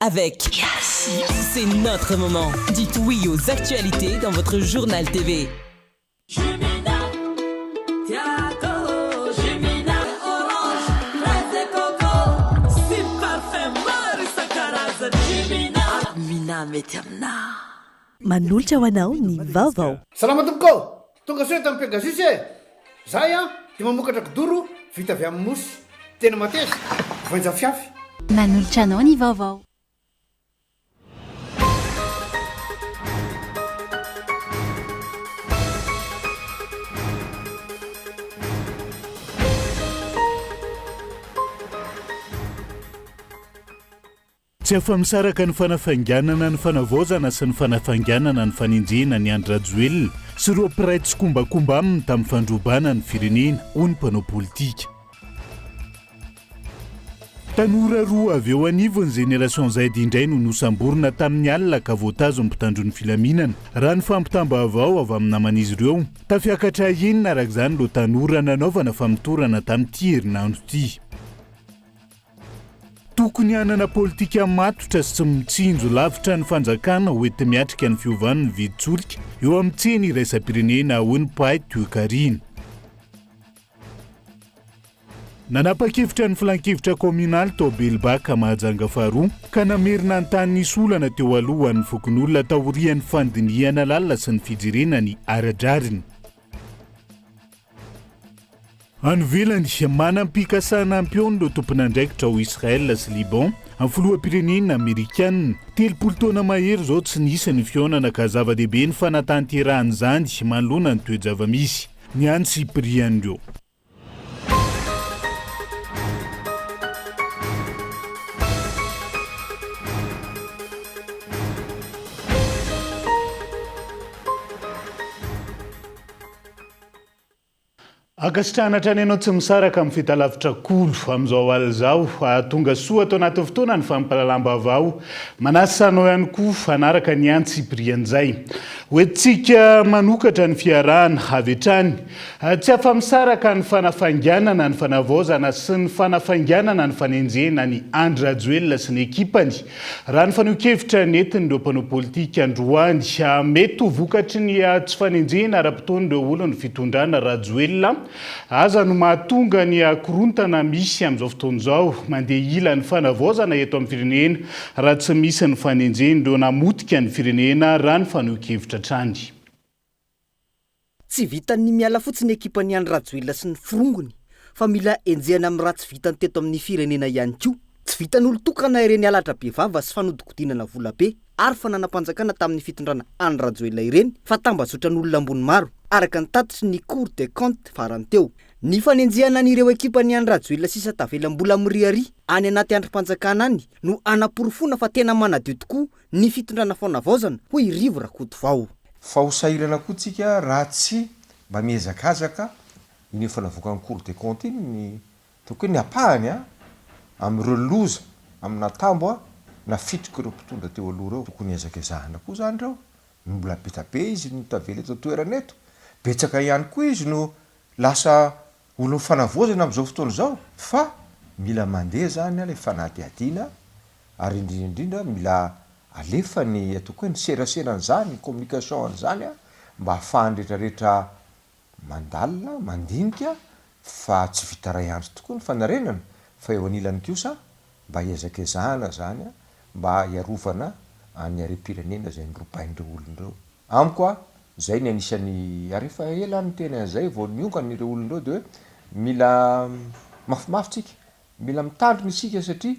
avec C'est notre moment. Dites oui aux actualités dans votre journal TV. Manolotra ho anao ny vaovao. Salama tompoko, tonga soe tamin'ny Pegasus e. Zahay dia mamokatra kidoro vita avy amin'ny mosy. Tena mateza, voanja fiafy. Manolotra anao ny vaovao. Tsy afa-misaraka ny fanafanganana ny fanavaozana sy ny fanafanganana ny faninjena ny Andry Rajoelina sy ireo mpiray tsy kombakomba aminy tamin'ny fandrobana ny firenena hoy ny mpanao politika. Tanora roa avy eo anivon'ny Génération Z indray no nosamborina tamin'ny alina ka voatazo ny mpitandro ny filaminana raha ny fampitambavao avy amin'ny naman'izy ireo tafiakatra inona araka izany ireo tanora nanaovana famitorana tamin'ity herinandro ity. Tokony hanana politika matotra sy tsy mitsinjo lavitra ny fanjakana hoety miatrika ny fiovan'ny viditsolika eo amin'ny tsena iraisam-pirenena hoy ny Pahay Toekarina. Nanapa-kevitra ny filan-kevitra kominaly tao Belbaka Mahajanga faharoa ka namerina ny tany nisy olana teo aloha ny fokon'olona taorian'ny fandiniana lalina sy ny fijerenany ara-drariny. Anovelany manampikasana ampiony ireo tompon'andraikitra ho Israel sy Liban amin'ny filoham-pirenena Amerikanina 30 taona mahery izao tsy nisy ny fihaonana ka zava-dehibe ny fanatanterahany izany manoloana ny toe-java-misy ny any Cyprien ireo. Akasitrahana hatrany ianao tsy misaraka amin'ny fitalavitra kolo amin'izao aly izao tonga soa atao anaty fotoana ny fampalalam-bavao manasa anao ihany koa fanaraka ny any Cyprien izay hoentsika manokatra ny fiarahana avy hatrany tsy afa-misaraka ny fanafanganana ny fanavaozana sy ny fanafanganana ny fanenjena ny Andry Rajoelina sy ny ekipany raha ny faneho-kevitra nentin' ireo mpanao politika androany mety ho vokatry ny tsy fanenjena ara-potoan'ireo olona fitondrana Rajoelina aza no mahatonga ny akorontana misy amin'izao fotoana izao mandeha ila ny fanavaozana eto amin'ny firenena raha tsy misy ny fanenjena ireo namotika ny firenena raha ny faneho-kevitra trany. Tsy vitan'ny miala fotsiny ekipan'ny Andry Rajoelina sy ny firongony fa mila enjehana amin'ny raha tsy vitany teto amin'ny firenena ihany koa. Tsy vitan'olo tokana ireny alatra be vava sy fanodikodinana vola be ary fananam-panjakana tamin'ny fitondrana Andry Rajoelina ireny fa tambazotran'olona ambony maro araka ny tatitry ny Cour des comptes farany teo. Ny fanenjehana n'ireo ekipan'ny Andry Rajoelina sisa tavelam-bola miriary any anaty andrim-panjakana any no anaporofona fa tena manadio tokoa ny fitondrana fanavaozana hoy Rivo Rakotovao. Fa ho sahirana koa tsika raha tsy mba miezakazaka iny fanavoakan'ny Cour des comptes iny ny tokony apahany amin'ireo loza amina tambo na fitrika ireo mpitondra teo aloha reo tokony ezaka-ezahana koa zany reo mbola betabe izy no tavela eto toerana eto betsaka ihany koa izy no lasa olo fanavaozana amin'izao fotoana izao fa mila mandeha zany ilay fanadihadiana ary indrindra mila alefa ny atao koa ny seraserana zany ny communication an'izany mba ahafahany rehetrarehetra mandalina mandinika fa tsy vita ray andro tokoa ny fanarenana fa eo anilany kosa mba ezaka-ezahana zany mba iarovana any arem-pirenena zay noropain'ireo olon'ireo amiko zay ny anisany arefa ela ny tena zay vao niongany ireo olon'ireo de hoe mila mafimafy tsika mila mitandrina isika satria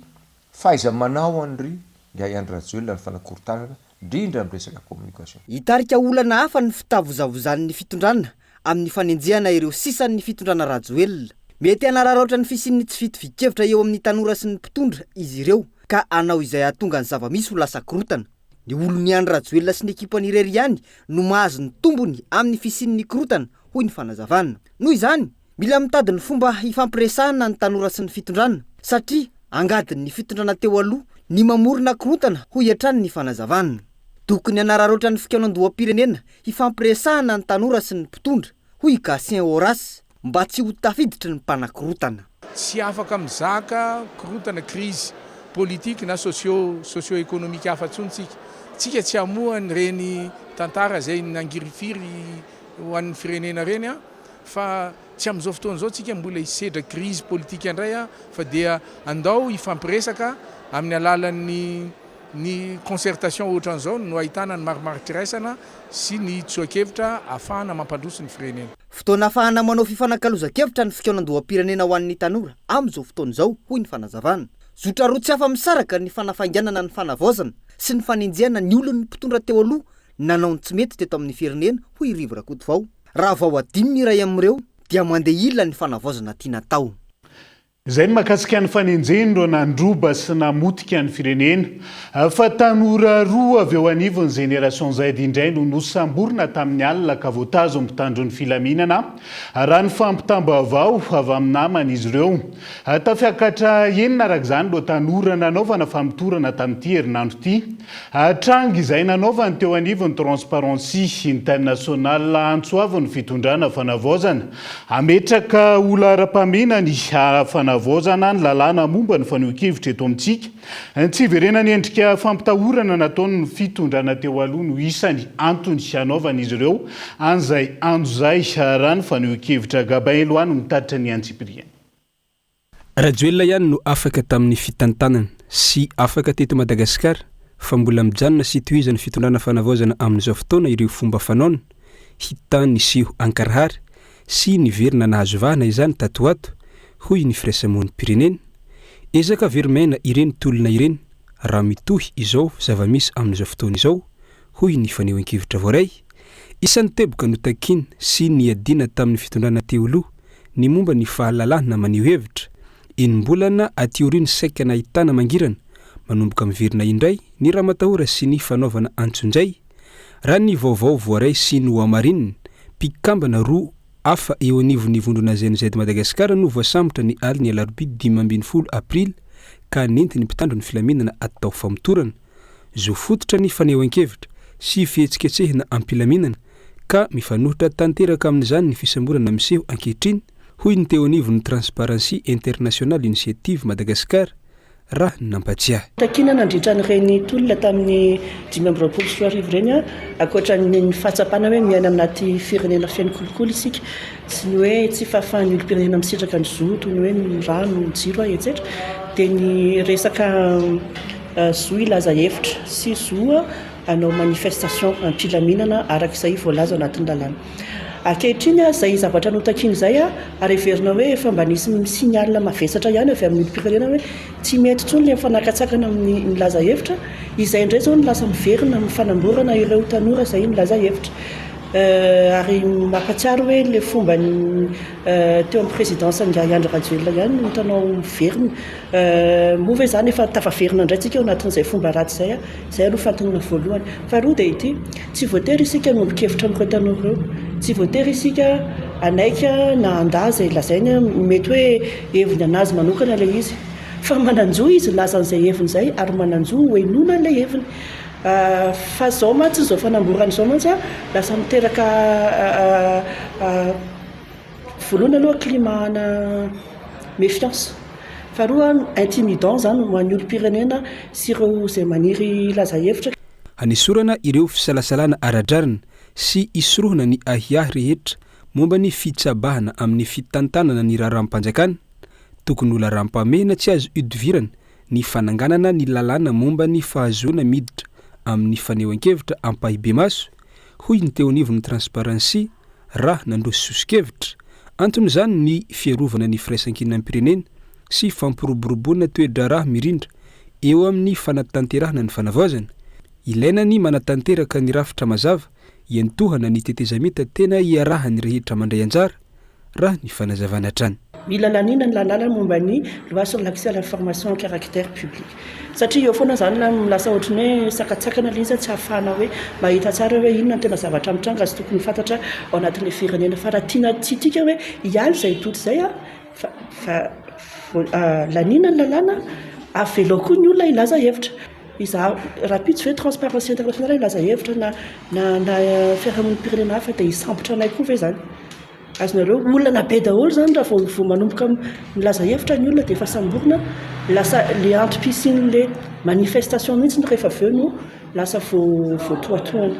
faiza manao an'ry Andry Rajoelina ny fanakorontanana indrindra amin'ny resaka communication. Hitarika olana hafa ny fitavozavozan'ny fitondrana amin'ny fanenjehana ireo sisan'ny fitondrana Rajoelina. Mety hanararaotra ny fisin'ny tsy fitovikevitra eo amin'ny tanora sy ny mpitondra izy ireo ka anao izay ahatonga ny zava-misy ho lasa korotana. Ny olon'ny Andry Rajoelina sy ny ekipany irery ihany no mahazo ny tombony amin'ny fisin'ny korotana hoy ny fanazavana. Noho izany, mila mitady ny fomba hifampiresahana ny tanora sy ny fitondrana satria angadin'ny fitondrana teo aloha ny mamorona korotana hoy hatrany ny fanazavana. Tokony hanararaotra ny fikaonan-doham-pirenena hifampiresahana ny tanora sy ny mpitondra hoy Gatien Horace mba tsy ho tafiditry ny mpanakorotana. Tsy afaka mizaka korotana krizy politique na socio-économique hafa tsontsika tsika tsy hamohany reny tantara zay nangirifiry ho an'ny firenena reny a fa tsy amin'izao fotoana zao tsika mbola hisedra crise politique indray a fa dia andao ifampiresaka amin'ny alalan'ny concertation ohatran'izao no ahitana ny marimaritra iraisana sy ny tsoakevitra ahafahana mampandroso ny firenena. Fotoana ahafahana manao fifanankalozakevitra ny fikaonandoham-pirenena ho an'ny tanora amin'izao fotoana izao hoy ny fanazavana. Zotra roa tsy hafa misaraka ny fanafanganana ny fanavaozana sy ny fanenjehana ny olon'ny mpitondra teo aloha nanao ny tsy mety teto amin'ny firenena hoy Rivo Rakotovao. Raha vao adininy iray amin'ireo dia mandeha ila ny fanavaozana tiana tao. Izay ny mahakasika ny fanenjeny ro nandroba sy namotika ny firenena fa tanora roa avy eo anivon'ny génération Z indray no nosamborina tamin'ny alina ka voatazo mpitandro ny filaminana raha ny fampitam-baovao avy amin'ny namana izy ireo. Tafiakatra enina araka izany ro tanora nanaovana famitorana tamin'ity herinandro ity. Tranga izay nanaovany teo anivon'ny Transparency International antsoavy ny fitondrana fanavaozana ametraka ola ara-pamena ny fanavaozana ny lalàna momba ny faneho-kevitra eto amintsika. Tsy verenany endrika fampitahorana nataony fitondrana teo aloha no isany antony hanaovana izy ireo an'izay andro izay raha ny faneho-kevitra Gabin Loano mitatitra ny Antsipriana. Rajoelina ihany no afaka tamin'ny fitantanana sy afaka teto Madagasikara fa mbola mijanona sy tohizany fitondrana fanavaozana amin'izao fotoana ireo fomba fanaona hitany Seho Ankarahary sy niverina nahazo vahana izany tatoato hoy ny firaisamon'ny pirenena ezaka verimaina ireny tolona ireny raha mitohy izao zava-misy amin'izao fotoana izao hoy ny fanehoan-kevitra voaray. Isan'ny teboka no takina sy niadina tamin'ny fitondrana teo aloha ny momba ny fahalalahana maneho hevitra enim-bolana aty aoriany saika nahitana mangirana manomboka miverina indray ny raha matahora sy ny fanaovana antsonjay raha ny vaovao voaray sy ny hoamarinina mpikambana roa afa eo anivonivondrona ZNZ Madagasikara no voasambotra ny aliny alarobia 15 aprily ka nentiny mpitandro ny filaminana atao famotorana zo fototra ny fanehoan-kevitra sy fihetsiketsehina ampilaminana ka mifanohitra tanteraka amin'izany ny fisamborana miseho ankehitriny hoy ny teo anivon'ny Transparency International Initiative Madagasikara raha nampatsiahy. Takina nandritra n'ireny tolona tamin'ny 2024 ireny akoatran'ny fahatsapana hoe miaina amin'aty firenena fiaino kolokolo isika sy ny hoe tsy fahafahan'ny olo-pirenena misitraka ny zoto ny hoe ny rano ny jiro etc. Dia ny resaka zo ilaza hevitra sy zo hanao manifestation ampilaminana arak'izay voalaza anatin'ny lalàna. Ankehitriny izay zavatra notakiny izay ary heverina hoe efa mba nisy signal mavesatra ihany avy amin'ny olo-pirenena hoe tsy mety intsony ilay mifanakatsakana amin'ny milaza hevitra. Izay indray zao no lasa miverina amin'ny fanamborana ireo tanora izay milaza hevitra. Ary mampatsiaro hoe ilay fomba teo amin'ny présidence Andry Rajoelina ihany no hitanao miverina. Moa ve izany efa tafaverina indray tsika ao anatin'izay fomba ratsy izay izay aloha fantanana voalohany. Faharoa dia ity tsy voatery isika nombo-kevitra amin'ireo tanora ireo. Tsy voatery isika anaika na anda izay lazainy mety hoe heviny anazy manokana ilay izy fa mananjo izy lazan'izay heviny izay ary mananjo hoenona ilay heviny. Fa zao mantsy izao fanamborana izao mantsy lasa miteraka voalohany aloha climat na méfiance. Faharoa intimidant zany ho an'ny olo-pirenena sy ireo izay maniry laza hevitra. Hanesorana ireo fisalasalana aradrarana sy isorohana ny ahiahy rehetra momba ny fitsabahana amin'ny fitantanana ny raharam-panjakana tokony ola rahampamena tsy azo idivirana ny fananganana ny lalàna momba ny fahazoana miditra amin'ny fanehoan-kevitra ampahibe maso hoy ny teo anivon'ny Transparency raha nandroso sosikevitra antony izany ny fiarovana ny firaisan-kinam-pirenena sy fampiroboroboana toedra raha mirindra eo amin'ny fanatanterahana ny fanavaozana. Ilaina ny manatanteraka ny rafitra mazava iantohana ny tetezamita tena iarahany rehetra mandray anjara raha ny fanazavana trany. Mila lanina ny lalàna momba ny loi sur l'accès à l'information en caractère public. Satria eo foana zany milasa ohatran'ny hoe sakatsakana ilay izy tsy ahafahana hoe mahita tsara hoe inona ny tena zavatra mitranga sy tokony fantatra ao anatin'ny firenena. Fa raha tiana tsy tika hoe hialy izay toto izay fa lanina ny lalàna avelo koa ny olona ilaza hevitra. Iza rapide hoe Transparency International ilaza hevitra na fiarahamon'ny pirenena hafa dia hisambotra anay koa ve zany. azonareo olana be daholo zany raha vao manomboka milaza hevitra ny olona dia efa samborina lasa le antom-pisin'le manifestation mihitsy no rehefa aveo no lasa voatoatoana.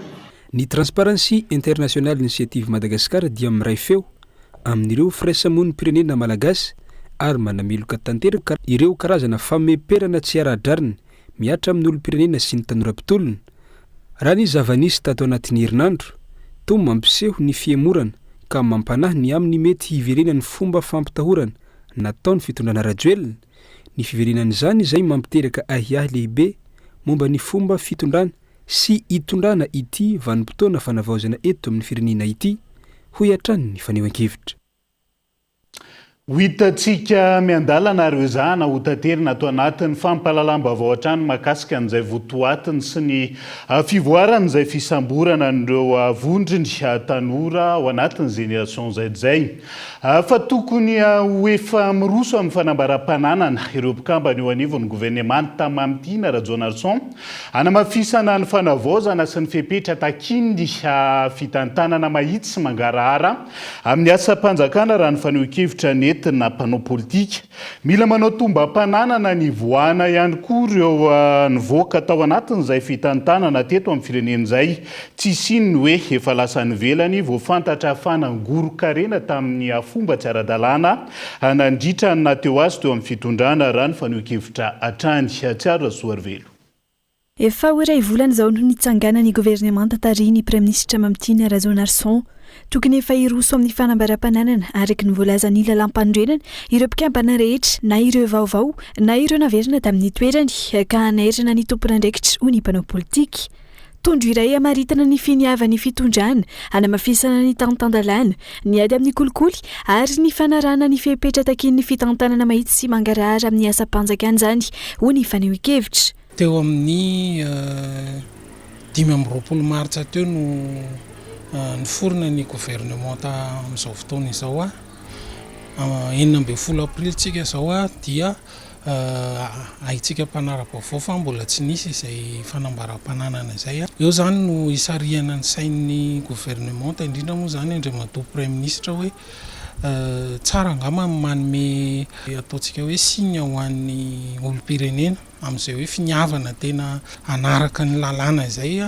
Ny Transparency International Initiative Madagasikara dia miray feo amin'ireo firaisamon'nim-pirenena malagasy ary manamiloka tanteraka ireo karazana fameperana tsy ara-drariny miatra amin'ny olom-pirenena sy ny tanora-pitolona. Raha ny zava-nisy tato anatin'ny herinandro toa mampiseho ny fiemorana ka mampanahy ny amin'ny mety hiverenany fomba fampitahorana nataony fitondrana rajoelina. Ny fiverenan'izany izay mampiteraka ahiahy lehibe momba ny fomba fitondrana sy hitondrana ity vanim-potoana fanavaozana eto amin'ny firenena ity, hoy hatrany ny fanehoan-kevitra. Ho hitantsika miandalana ary izahana ho tanterina ato anatin'ny fampahalalam-baovao hatrany mahakasika an'izay votoatiny sy ny fivoarana izay fisamborana an'ireo vondriny tanora ao anatin'ny génération zay. Fa tokony ho efa miroso amin'ny fanambaram-pananana ireo mpikambana eo anivon'ny gouvernemanta Mamtina Rajoelina hanamafisana ny fanavaozana sy ny fepetra takiny fitantanana mahitsy sy mangarahara amin'ny asa-panjakana raha ny fanehoan-kevitra ny na mpanao politika. Mila manao tombam-pananana ny voana ihany koa ireo nivoaka tao anatin'izay fitantanana teto amin'ny firenena izay. Tsy siny hoe efa lasa nivelany voafantatra fanangoro-karena tamin'ny fomba tsy ara-dalàna nandritra na teo azy teo amin'ny fitondrana raha ny fanehoan-kevitra hatrany. Tsiaro Soarvelo. Efa iray volana izao no nitsangana ny gouvernemanta tariny Prime Ministra Mamtina Rajoelina tokony efa iroso amin'ny fanambaram-pananana araka ny voalazan'ny lalam-pandrenana ireo mpikambana rehetra na ireo vaovao na ireo naverina tamin'ny toerany ka hanairana ny tompon'andraikitra ho ny mpanao politika. Tondro iray amaritana ny finiavan'ny fitondrana hanamafisana ny tantandalàna ny ady amin'ny kolikoly ary ny fanarana ny fepetra takin'ny fitantanana mahitsy sy mangarahara amin'ny asa-panjakana izany ho ny fanehoan-kevitra. Teo amin'ny 5 martsa teo no niforona ny gouvernemanta amin'izao fotoana izao 9 aprily tsika izao dia ahitsika mpanara-baovao fa mbola tsy nisy izay fanambaram-pananana izay. Eo zany no isariana ny sain'ny gouvernemanta indrindra moa zany andriamatoa Prime Ministra hoe tsara angamba manome ataontsika hoe signe ho an'ny olom-pirenena amin'izay hoe finiavana tena anaraka ny lalàna izay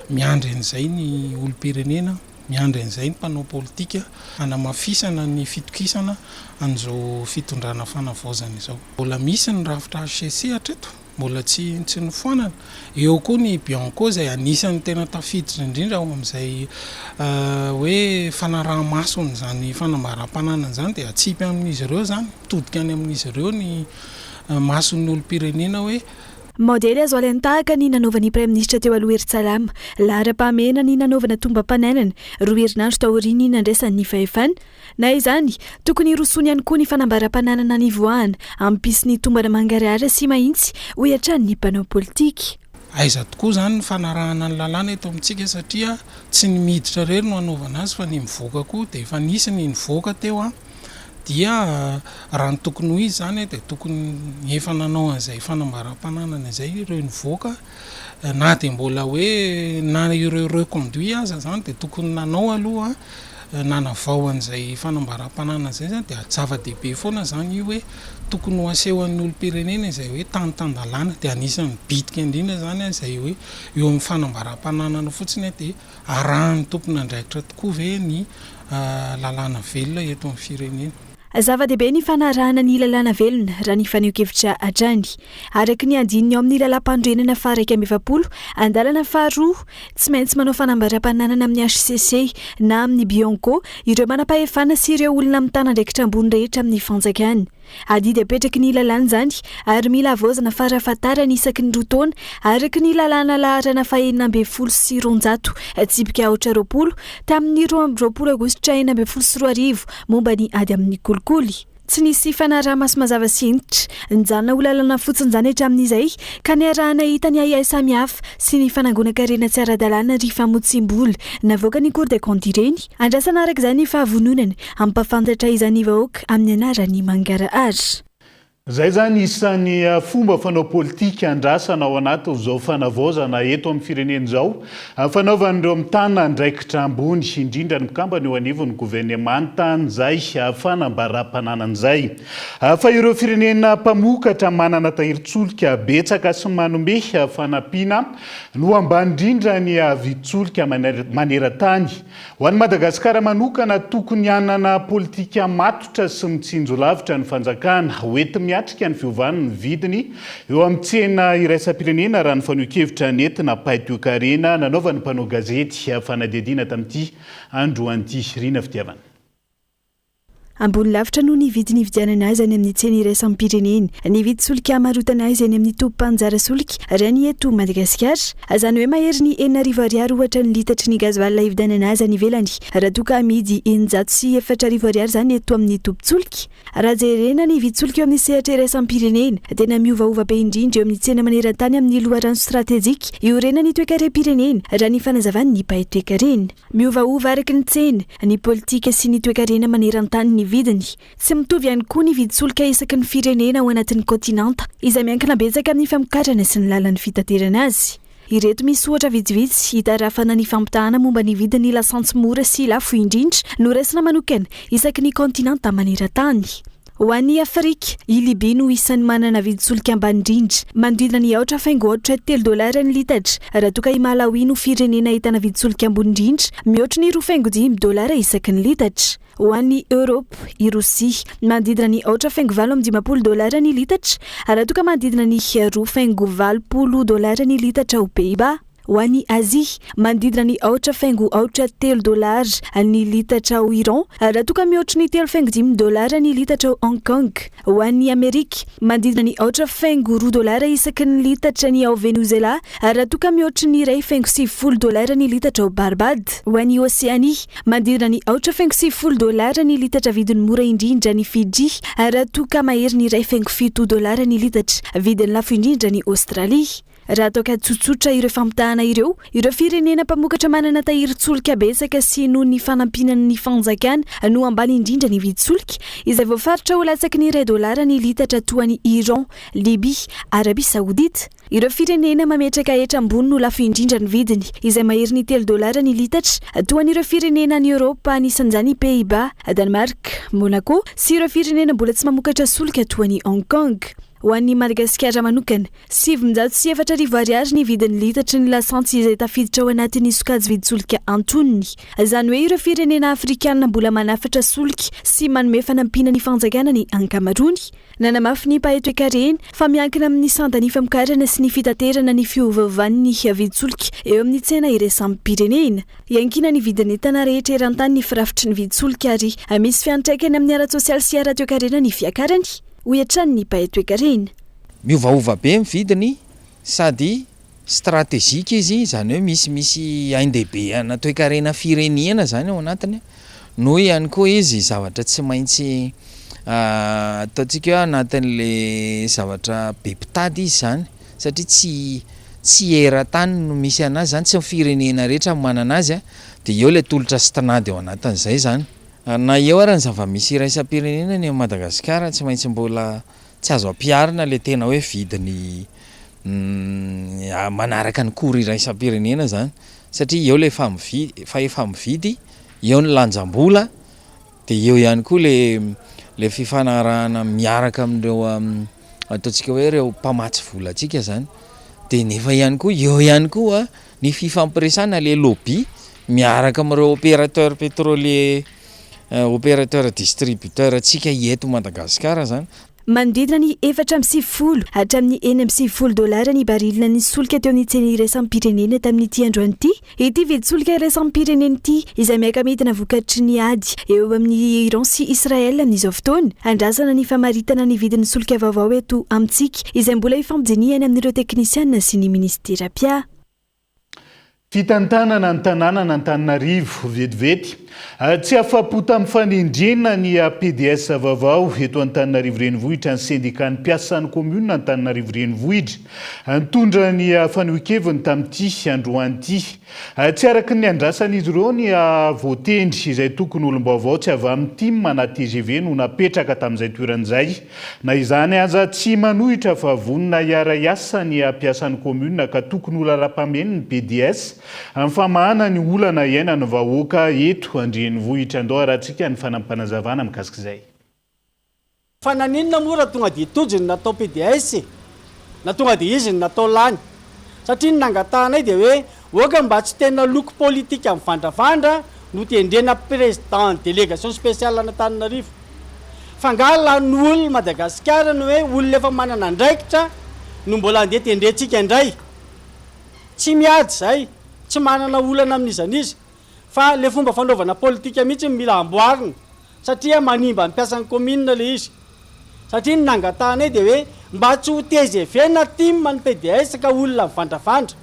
miandry an'izay ny olom-pirenena, miandry an'izay ny mpanao politika hanamafisana ny fitokisana an'izao fitondrana fanavaozana izao. Mbola misy ny rafitra HCC hatreto mbola tsy nifoanana. Eo koa ny Bianco izay anisan'ny tena tafiditra indrindra ao amin'izay hoe fanaraha-masony zany fanambaram-pananana zany dia atsipy amin'izy ireo zany, mitodika any amin'izy ireo ny mason'ny olom-pirenena hoe modely azo alainy tahaka ny nanaovan'ny Prime Ministra teo aloha Eritsalama, lahara-pahamehana ny nanaovana tombam-pananana, roa herinandro taoriany nandraisan'ny fahefana. Na izany, tokony irosony ihany koa ny fanambaram-pananana ny voahana, ampisy ny tombana mangarahara sy mahitsy ho hiatrany ny mpanao politika. Aiza tokoa zany ny fanarahana ny lalàna eto amintsika satria tsy ny miditra rery no anaovana azy fa ny mivoaka koa dia efa nisy ny nivoaka teo dia raha ny tokony ho izy zany dia tokony efa nanao an'izay fanambaram-pananana izay ireo nivoaka na dia mbola hoe na ireo reconduit aza zany dia tokony nanao aloha nanavao an'izay fanambaram-pananana izay zany dia zava-dehibe foana zany io hoe tokony ho asehoan'ny olom-pirenena izay hoe tantandalàna dia anisan'ny bitika indrindra zany izay hoe eo amin'ny fanambaram-pananana fotsiny dia arahan'ny tompon'andraikitra tokoa ve ny lalàna velona eto amin'ny firenena. Zava-dehibe ny fanarahana ny lalàna velona raha ny fanehoan-kevitra hatrany. Araka ny andininy ao amin'ny lalam-pandrenana faha 120 andalana faharoa tsy maintsy manao fanambaram-pananana amin'ny HCC na amin'ny Bianco ireo manam-pahefana sy ireo olona mitana andraikitra ambony rehetra amin'ny fanjakana. Adidy apetraky ny lalàna zany ary mila avaozana farafatarana isaky ny 2 taona araka ny lalàna laharana faha 12 sy 200 tsipika 420 tamin'ny 12 Aogositra 2022 momba ny ady amin'ny kolikoly. Tsy nisy fanaraha-maso mazava sintitra nijanona ho lalàna fotsiny zany hatramin'izay ka niarahana hita ny ahiahy samihafa sy ny fanangonan-karena tsy ara-dalàna ry famotsim-bola navoaka ny Cour des comptes ireny. Andrasana araka izany ny fahavononana ampafantatra izany vahoaka amin'ny anaran'ny mangarahara. zay zany isan'ny fomba fanao politika andrasana ao anaty zao fanavaozana eto amin'ny fireneny zao fanaovan'ireo amin'ny tanina ndraikitra ambony indrindra ny mikambana eo anivon'ny gouvernemanta nizay fanambaram-pananan'izay fa ireo firenena mpamokatra manana tahirin-tsolika betsaka sy manome fanampiana no ambany indrindra ny vitsolika maneran-tany ho an'ny Madagasikara manokana tokony hanana politika matotra sy mitsinjo lavitra ny fanjakana hoety miatrika ny fiovan'ny vidiny eo amin'ny tsena iraisam-pirenena raha ny faneho-kevitra nentina Paitoekarena nanaovan'ny mpanao gazety fanadihadiana tamin'ity andro anty Rina Fitiavana. Ambony lavitra no ny vidiny vidianana azy any amin'ny tsena iraisam-pirenena. Ny vidy solika amarotana azy any amin'ny tompom-panjara solika raha ny eto Madagasikara. Azany hoe mahery ny 4,000 ariary ohatra ny litatry ny gazovalina hividianana azy any ivelany. Raha toka amidy 4,400 ariary zany eto amin'ny tompon-tsolika. Raha jerena ny vidy solika eo amin'ny sehatra iraisam-pirenena tena miovaova be indrindra eo amin'ny tsena maneran-tany amin'ny loharano stratéjika iorena ny toe-karena-pirenena raha ny fanazavany ny Paitoekarena. Miovaova araka ny tsena, ny politika sy ny toe-karena maneran-tany ny vidiny. Tsy mitovy ihany koa ny vidy solika isaky ny firenena ao anatin'ny kontinanta izay miankina betsaka amin'ny famokarana sy ny lalan'ny fitaterana azy. Ireto misy ohatra vitsivitsy hitarafana ny fampitahana momba ny vidiny lasantsy mora sy lafo indrindra no raisina manokana isaky ny kontinanta maneran-tany. Ho an'ny Afrika, i Libia no isan'ny manana vidy solika ambany indrindra, manodidina ny $3 ny litatra. Raha toka i Malawi no firenena ahitana vidy solika ambony indrindra, mihoatra ny $5 isaky ny litatra. Ho an'ny Europe, i Rosia, manodidina ny $8.15 ny litatra, raha toka manodidina ny $2.80 ny litatra ao Pays-Bas. Ho an'ny Azia, manodidina ny $8.3 ny litatra ao Iran, raha toka mihoatra ny $3.5 ny litatra ao Hong Kong. Ho an'ny Amerika, manodidina ny $8.2 isaky ny litatra ny ao Venezuela, raha toka mihoatra ny $2.70 ny litatra ao Barbade. Ho an'ny Oseania, manodidina ny $8.70 ny litatra vidiny mora indrindra ny Fiji, raha toka mahery ny $2.7 ny litatra vidiny lafo indrindra ny Australia. Raha toka tsotsotra ireo fampitahana ireo firenena mpamokatra manana tahirin-tsolika betsaka sy noho ny fanampinan'ny fanjakana no ambany indrindra ny vidy solika izay voafaritra ho latsaky ny $2 ny litatra toa ny Iran, Libia, Arabia Saodita. Ireo firenena mametraka etra ambony no lafo indrindra ny vidiny izay mahery ny $3 ny litatra toa n'ireo firenena ny Europa anisan'izany Pays-Bas, Danemark, Monaco sy ireo firenena mbola tsy mamokatra solika toa ny Hong Kong. Ho an'ny Madagasikara manokana, $704 ny vidiny litatry ny lasantsy izay tafiditra ao anatin'ny sokajy vidy solika antonony. Izany hoe ireo firenena afrikana mbola manafatra solika sy manome fanampina ny fanjakana ny ankamarony. Nanamafy ny Paitoekarena fa miankina amin'ny sandany famokarana sy ny fitaterana ny fiovaovan'ny vidy solika eo amin'ny tsena iraisam-pirenena. Iankina ny vidiny entana rehetra eran-tany ny firafitry ny vidy solika ary misy fiantraikany amin'ny ara sosialy sy ara toe-karena ny fiakarany. Ohatrany ny Paitoekarena. Miovaova be vidiny sady stratéjika izy, zany hoe misy ain-dehibe ana toe-karena firenena zany ao anatiny. Noho ihany koa izy zavatra tsy maintsy ataontsika hoe anatin'le zavatra be mpitady izy zany satria tsy eran-tany no misy anazy zany, tsy firenena rehetra manana azy dia eo le tolotra sy tanady ao anatin'izay zany. Na eo ary ny zava-misy iraisam-pirenena ny Madagasikara tsy maintsy mbola tsy azo ampiarina le tena hoe vidiny manaraka ny kory iraisam-pirenena zany satria eo le efa mividy, eo ny lanjam-bola, dia eo ihany koa le fifanarahana miaraka amin'ireo ataontsika hoe ireo mpamatsy vola antsika zany, dia nefa ihany koa eo ihany koa ny fifampiresana le lobby miaraka amin'ireo opérateur pétrolier, opérateur distributeur atsika eto Madagasikara zany. Manodidina ny $450 hatramin'ny $950 ny barilina ny solika teo amin'ny tsena iraisam-pirenena tamin'ity androany ity. Ity vidy solika iraisam-pirenena ity izay miaka-midina vokatry ny ady eo amin'ny Iran sy Israel amin'izao fotoana. Andrasana ny famaritana ny vidin'ny solika vaovao eto amintsika izay mbola hifampijiniany amin'ireo teknisiana sy ny ministera pia. Fitantanana ny tanàna n'Antananarivo vetivety Tsy afapo tamin'ny fanendrena ny PDS vaovao eto Antananarivo renivohitra ny syndicat ny mpiasan'ny commune Antananarivo renivohitra nitondra ny fanehoan-keviny tamin'ity androany ity. Tsy araky ny andrasan'izy ireo ny voatendry izay tokony olom-baovao tsy avy amin'ny team na TGV no napetraka tamin'izay toeran'izay. Na izany aza tsy manohitra fa vonina iara-iasa ny mpiasan'ny commune ka tokony olana-pameniny ny PDS amin'ny famahana ny olana iainany vahoaka eto andrenivohitra. Andao arahantsika ny fanampanazavana mikasika izay. Fa naninona moa raha tonga dia tojiny natao PDS na tonga dia izy natao lany satria ny nangatahanay dia hoe oka mba tsy tena loko politika mivandravandra no tendrena président délégation spéciale Antananarivo fa ngala ny olona Madagasikara no hoe olona efa manana andraikitra no mbola andeha tendrentsika indray. Tsy miady zay, tsy manana olana amin'izan'izy fa le fomba fanaovana politika mihitsy mila amboarina satria manimba mpiasan'ny commune le izy. Satria ny nangatahanay dia hoe mba tsy ho TGV na team ny PDS ka olona mivandravandra.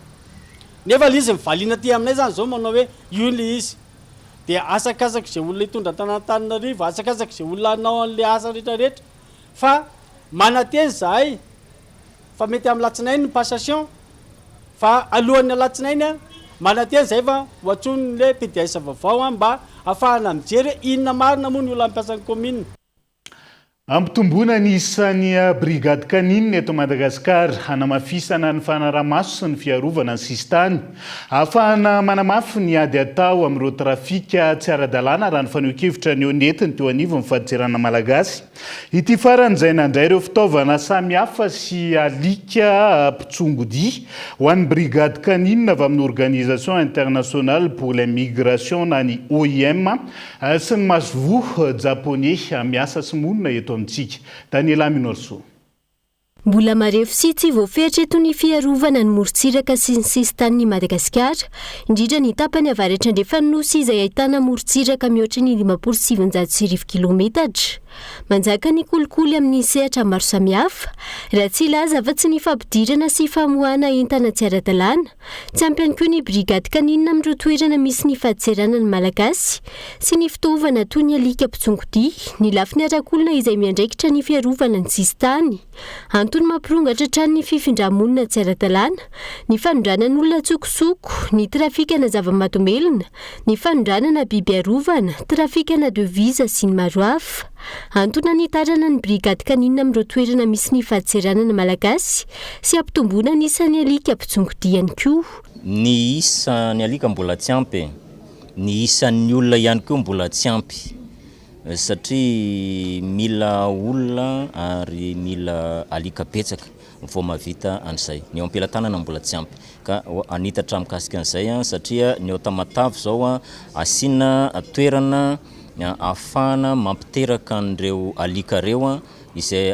Nefa le izy mivaliana ty aminay zany zao manao hoe io le izy. Dia asakasaka izay olona hitondra Antananarivo, asakasaka izay olona anao an'le asa rehetrarehetra fa manateny zahay fa mety amin'ny latsinainy ny passation fa alohan'ny alatsinainy manateny zay fa hoatsony le PDS vaovao mba ahafahana mijery inona marina moa ny olona mpiasan'ny commune. Ampitomboana ny isan'ny brigady kanina eto Madagasikara hanamafisana ny fanaramaso sy ny fiarovana ny sistany ahafahana manamafy ny ady atao amin'ireo trafika tsy ara-dalàna raha ny fanehoan-kevitra ny onetiny teo anivon'ny fahadiserana malagasy. Ity faran'izay nandray ireo fitaovana samihafa sy alika mpitsongodia ho an'ny brigady kanina avy amin'ny organisation internationale pour les migrations na ny OIM sy ny masovo japonais miasa sy monina eto amintsika. Daniela Minorso. Mbola marefo sy tsy voafehitra eto ny fiarovana ny morontsiraka sy ny sistan'ny Madagasikara, indrindra ny tapany avaratra Andriafanosy izay ahitana morontsiraka mihoatra ny 5,700 kilometatra. Manjaka ny kolikoly amin'ny sehatra maro samihafa, raha tsy ilaza fa tsy ny fampidirana sy famoahana entana tsy ara-dalàna, tsy ampy ihany koa ny brigady kanina amin'ireo toerana misy ny fahadiserana ny malagasy sy ny fitaovana toy ny alika mpitsongodia, ny lafiny arakolona izay miandraikitra ny fiarovana ny sistany. Antony mampirongatra hatrany ny fifindramonina tsy ara-dalàna, ny fanondranan'olona tsokosoko, ny trafikana zava-matomelona, ny fanondranana biby arovana, trafikana devisa sy ny maro hafa. Antony nitarana ny brigady kanina amin'ireo toerana misy ny fahadiserana ny malagasy sy ampitomboana ny isan'ny alika mpitsongodia ihany koa. Ny isan'ny alika mbola tsy ampy, ny isan'ny olona ihany koa mbola tsy ampy satria mila olona ary mila alika betsaka vao mavita an'izay. Ny eo am-pelantanana mbola tsy ampy ka anitatra mikasika an'izay satria ny eo Tamatavy zao asiana toerana ahafahana mampiteraka an'ireo alika reo izay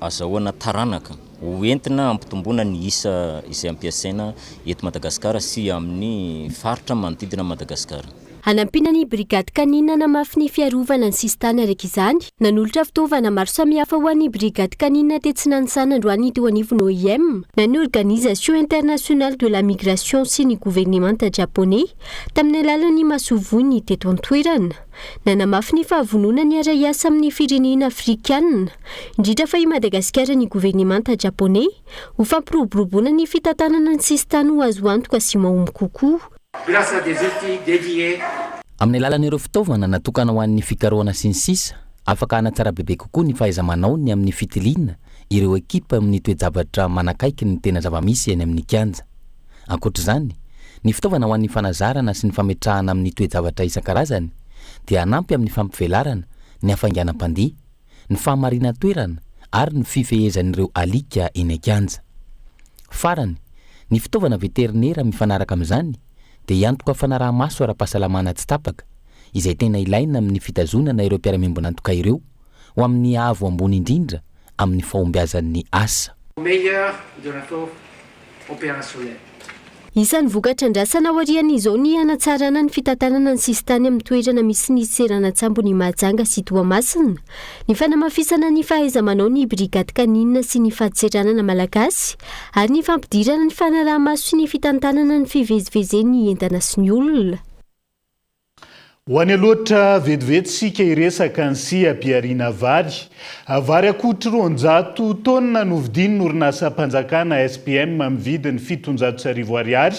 azahoana taranaka hoentina ampitomboana ny isa izay ampiasaina eto Madagasikara sy amin'ny faritra manodidina Madagasikara. Hanampiana ny brigady kanina namafy ny fiarovana ny sistany araka izany, nanolotra fitaovana maro samihafa ho an'ny brigady kanina tetsy nanisana androany teo anivon'ny OIM na ny organisation internationale de la migration sy ny gouvernement japonais tamin'ny alalan'ny masovony teto an-toerana. Nanamafy ny fahavonona ny ara-iasa amin'ny firenena afrikanina, indrindra fa i Madagasikara ny gouvernement japonais ho fampiroboroboana ny fitantanana ny sistany ho azo antoka sy mahomby kokoa. Amin'ny alalan'ireo fitaovana natokana ho an'ny fikarohana sy ny sisa, afaka hanatsara bebe kokoa ny fahaiza-manaony amin'ny fitiliana ireo ekipa amin'ny toe-javatra manakaiky ny tena zava-misy eny amin'ny kianja. Ankoatr'izany, ny fitaovana ho an'ny fanazarana sy ny fametrahana amin'ny toe-javatra isan-karazany dia hanampy amin'ny fampivelarana, ny hafainganam-pandeha, ny fahamarina toerana ary ny fifehezan'ireo alika eny an-kianja. Farany, ny fitaovana veterinera mifanaraka amin'izany dia iantoka fanaraha-maso ara-pahasalamana tsy tapaka izay tena ilaina amin'ny fitazonana ireo mpiara-miambina antoka ireo ho amin'ny avo ambony indrindra amin'ny fahombiazan'ny asa. Isan'ny vokatra andrasana aorian'izao ny hanatsarana ny fitantanana ny sistany amin'ny toerana misy ny seranatsambo ny Mahajanga sy Toamasina, ny fanamafisana ny fahaiza-manao ny brigady kanina sy ny fahadiserana malagasy ary ny fampidirana ny fanaraha-maso sy ny fitantanana ny fivezivezeny entana sy ny olona. ho any aloatra vetivetsika iresaka ny sy ampiariana vary akotra 300 taonina novidiny orinasa mpanjakana SPM amin'ny vidiny 700 ariary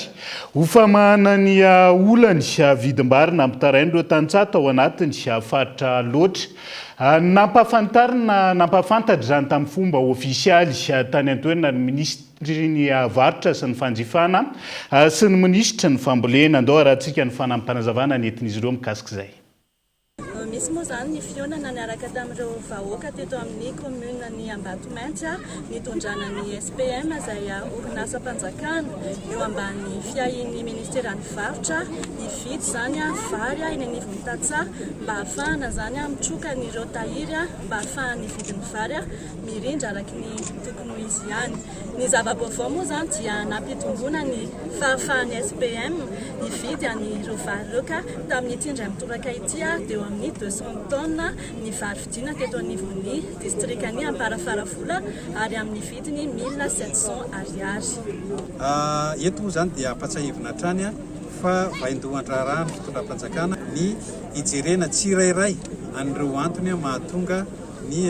ho famahana ny olany vidim-barina ampitarain'ireo tantsato ao anatiny faritra loatra nampafantatra zany tamin'ny fomba ofisialy tany antoerana ny ministry ny varitra sy ny fanjifana sy ny ministra ny fambolena andao rahantsika ny fanampanazavana ny entin'izy ireo mikasika izay. Misy moa zany ny fionana niaraka tamin'ireo vahoaka teto amin'ny commune ny Ambatomantsa nitondrana ny SPM izay orinasa mpanjakana eo ambany fiahin'ny ministeran'ny varotra hividy zany vary eny anivon'ny Tatsa mba ahafahana zany mitroka n'ireo tahiry mba ahafahany vidin'ny vary mirindra araky ny tokony ho izy ihany. Ny zava-baovao moa zany dia nampitombona ny fahafahan'ny SPM hividy an'ireo vary ireo ka tamin'ity indray mitoraka ity dia amin'ny 200 tonnes ny vary vidina teto anivon'ny distrikany Amparafaravola ary amin'ny vidiny 1700 ariary. Eto moa zany dia ampatsahivina hatrany fa vaindohan-draharaha ny fitondram-panjakana ny ijerena tsirairay an'ireo antony mahatonga ny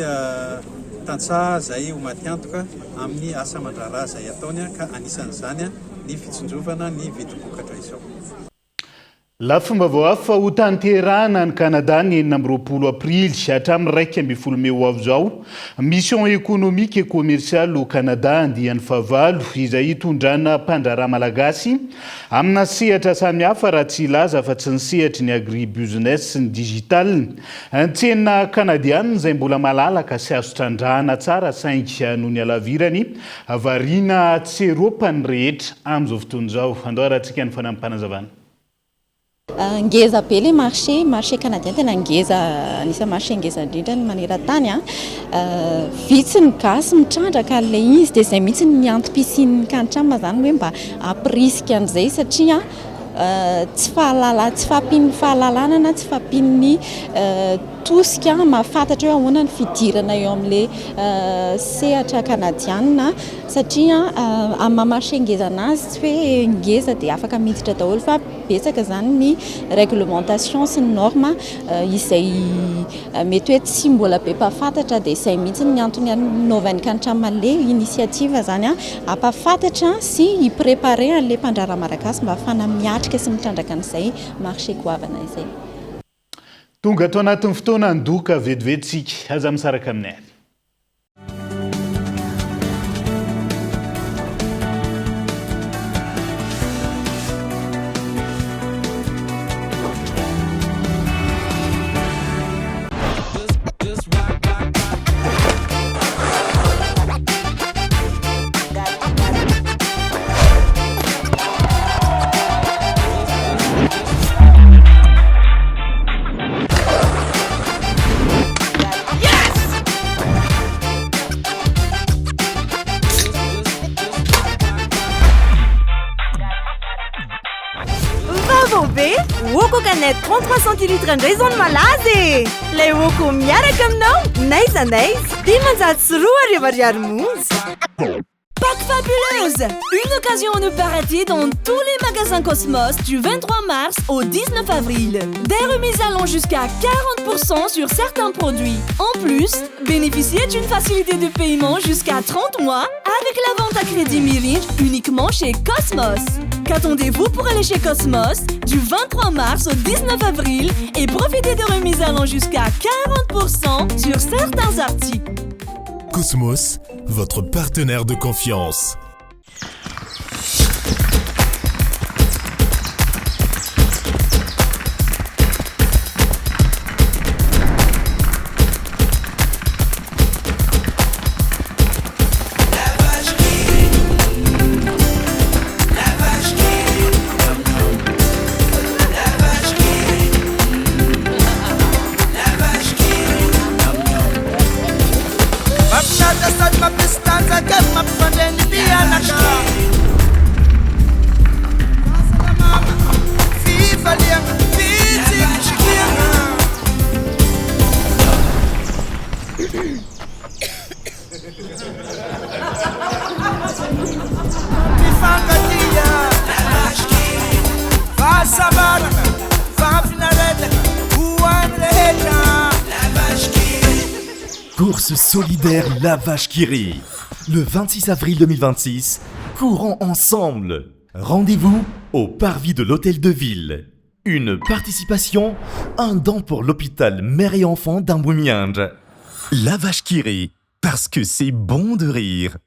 tantsaha izay ho matiantoka amin'ny asa aman-draharaha izay ataony ka anisan'izany ny fitsonjovana ny vidim-bokatra izao. Lafomba vao hafa ho tanterahana ny Canada ny 20 aprily hatramin'ny 1 Mei avy zao mission économique et commerciale au Canada andiany favalo izay hitondrana mpandraraha malagasy amina sehatra samihafa raha tsy ilaza fa tsy ny sehatry ny agribusiness sy ny digital. Antsena kanadiana izay mbola malalaka sy azo trandrahana tsara saingy noho ny alavirany variana tsy eropany rehetra amin'izao fotoana izao. Andao rahantsika ny fanampanazavana. Ngeza be le marché canadien tena ngeza anisa marché ngeza indrindra ny maneran-tany vitsy ny gasy mitrandraka le izy dia izay mihitsy ny antom-pisian'ny kantrama zany hoe mba amprisika an'izay satria tsy fahampian'ny fahalalana na tsy fahampian'ny tosika mahafantatra hoe ahoana ny fidirana eo amin'ilay sehatra kanadiana satria amin'ny marché ngeza anazy tsy hoe ngeza dia afaka miditra daholo fa betsaka zany ny réglementation sy ny norme izay mety hoe tsy mbola be mpahafantatra dia izay mihitsy ny antony anaovan'ny kantrama le initiative zany ampahafantatra sy hiprépare an'ilay mpandraraha malagasy mba ahafana miatrika sy mitrandraka an'izay marché goavana izay. Tonga ato anatin'ny fotoana andoka vetivetsika aza misaraka aminay ary. Woko canette 33 centilitres indray zao ny malaza lay woko miaraka aminao naiza dimanjato sy 2 ariary monja. Pâques fabuleuses! Une occasion à ne pas rater dans tous les magasins Cosmos du 23 mars au 19 avril. Des remises allant jusqu'à 40% sur certains produits. En plus, bénéficiez d'une facilité de paiement jusqu'à 30 mois avec la vente à crédit Miringe uniquement chez Cosmos. Qu'attendez-vous pour aller chez Cosmos du 23 mars au 19 avril et profitez de remises allant jusqu'à 40% sur certains articles. Cosmos, votre partenaire de confiance. Mapinata sad mapistanza, kama pande ni dia Alliance solidaire La Vache qui rit. Le 26 avril 2026, courons ensemble. Rendez-vous au parvis de l'Hôtel de Ville. Une participation, un don pour l'hôpital Mère et Enfants d'Amboumiandre. La Vache qui rit, parce que c'est bon de rire.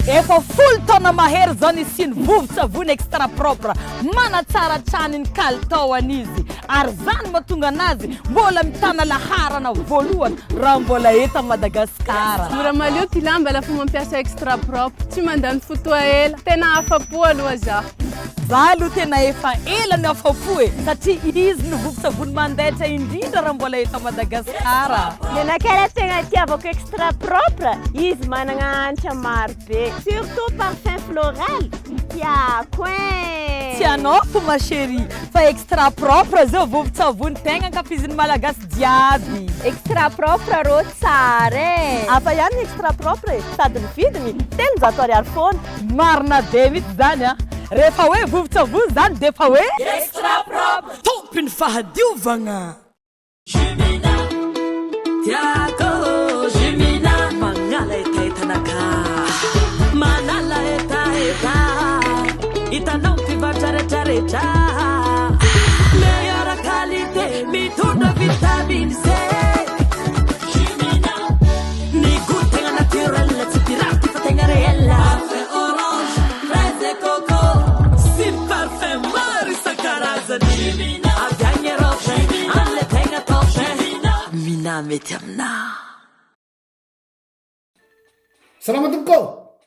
Efa full taona mahery zany isiny vovo-tsavony extra propre manatsara traniny kalitao an'izy ary zany mahatonga anazy mbola mitana laharana voalohany raha mbola eto Madagasikara. Mora malio ty lamba lafa mampiasa extra propre tsy mandany fotoa ela tena afapo aloha zaho. Za aloha tena efa ela ny afapo e satria izy no vovo-tsavony mandaitra indrindra raha mbola eto Madagasikara. Menakala tegna tiavako extra propre izy managna hanitra maro be surtout parfum floral tiako e. Tianao ma chérie fa extra propre zao vovo-tsavony tegna ankafizin'ny malagasy jiaby. Extra propre rô tsara e. Afa ihany extra propre sady ny vidiny 300 ariary foana. Marina be mihitsy zany a. Rehefa hoe vovo-tsavony zany de fa hoe extra propre tompiny fahadiovagna. Jumina tiako Jumina magnala etaetanaka manala etaeta hitanao mpivarotra rehetrarehetra meilleure qualité mitondra vitamine C. Jumina ny goût tegna naturel tsy pirate fa tegna réel. Parfum orange, fraise et coco sy parfum maro isan-karazany. Jumina avy agny Europe amle tegna top. Mina mety amina. Salama tompoko,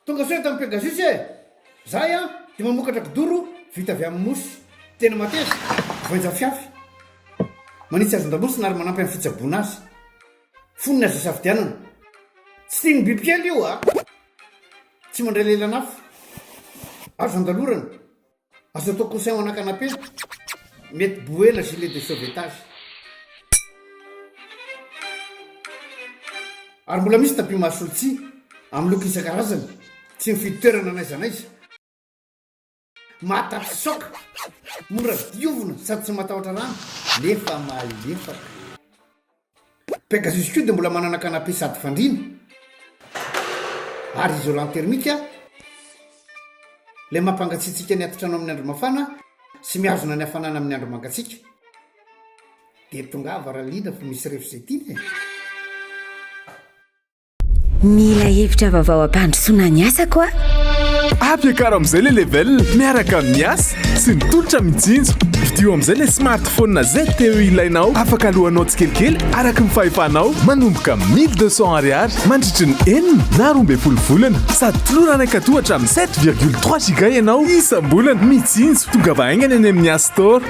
tonga soa tamin'ny Pegasus e. Zahay dia mamokatra kidoro vita avy amin'ny mosy tena mateza voenja fiafy manitsy azon-damosina ary manampy amin'ny fitsaboana azy foniny azo safidianana tsy tiany bibikely io a tsy mandray lelanafo azo andalorana azo atao coussin anakanapé mety boela gilet de sauvetage ary mbola misy tapis masolotsi amin'ny loko isan-karazany tsy mifidy toerana n'aiza n'aiza mahatatry soka mora diovina sady tsy matahotra rano nefa malefaka. Pegasus koa dia mbola manana canapé sady fandrina ary isolant thermique ilay mampangatsiatsika ny atotrano amin'ny andro mafana sy mihazona ny hafanana amin'ny andro mangatsiaka dia tonga varalina fa misy refizety. Mila hevitra vaovao ampandrosoana ny asa koa. Ampiakaro amin'izay le level miaraka amin'ny asa sy ny tolotra mijinjo. Vidio amin'izay le smartphone zay teo ilainao afaka alohanao tsikelikely araka ny fahefanao manomboka 1200 ariary mandritry ny 4 na 12 volana sady tolorana katohatra amin'ny 7,3 giga ianao isam-bolana mijinjo tonga vahaingana any amin'ny App Store.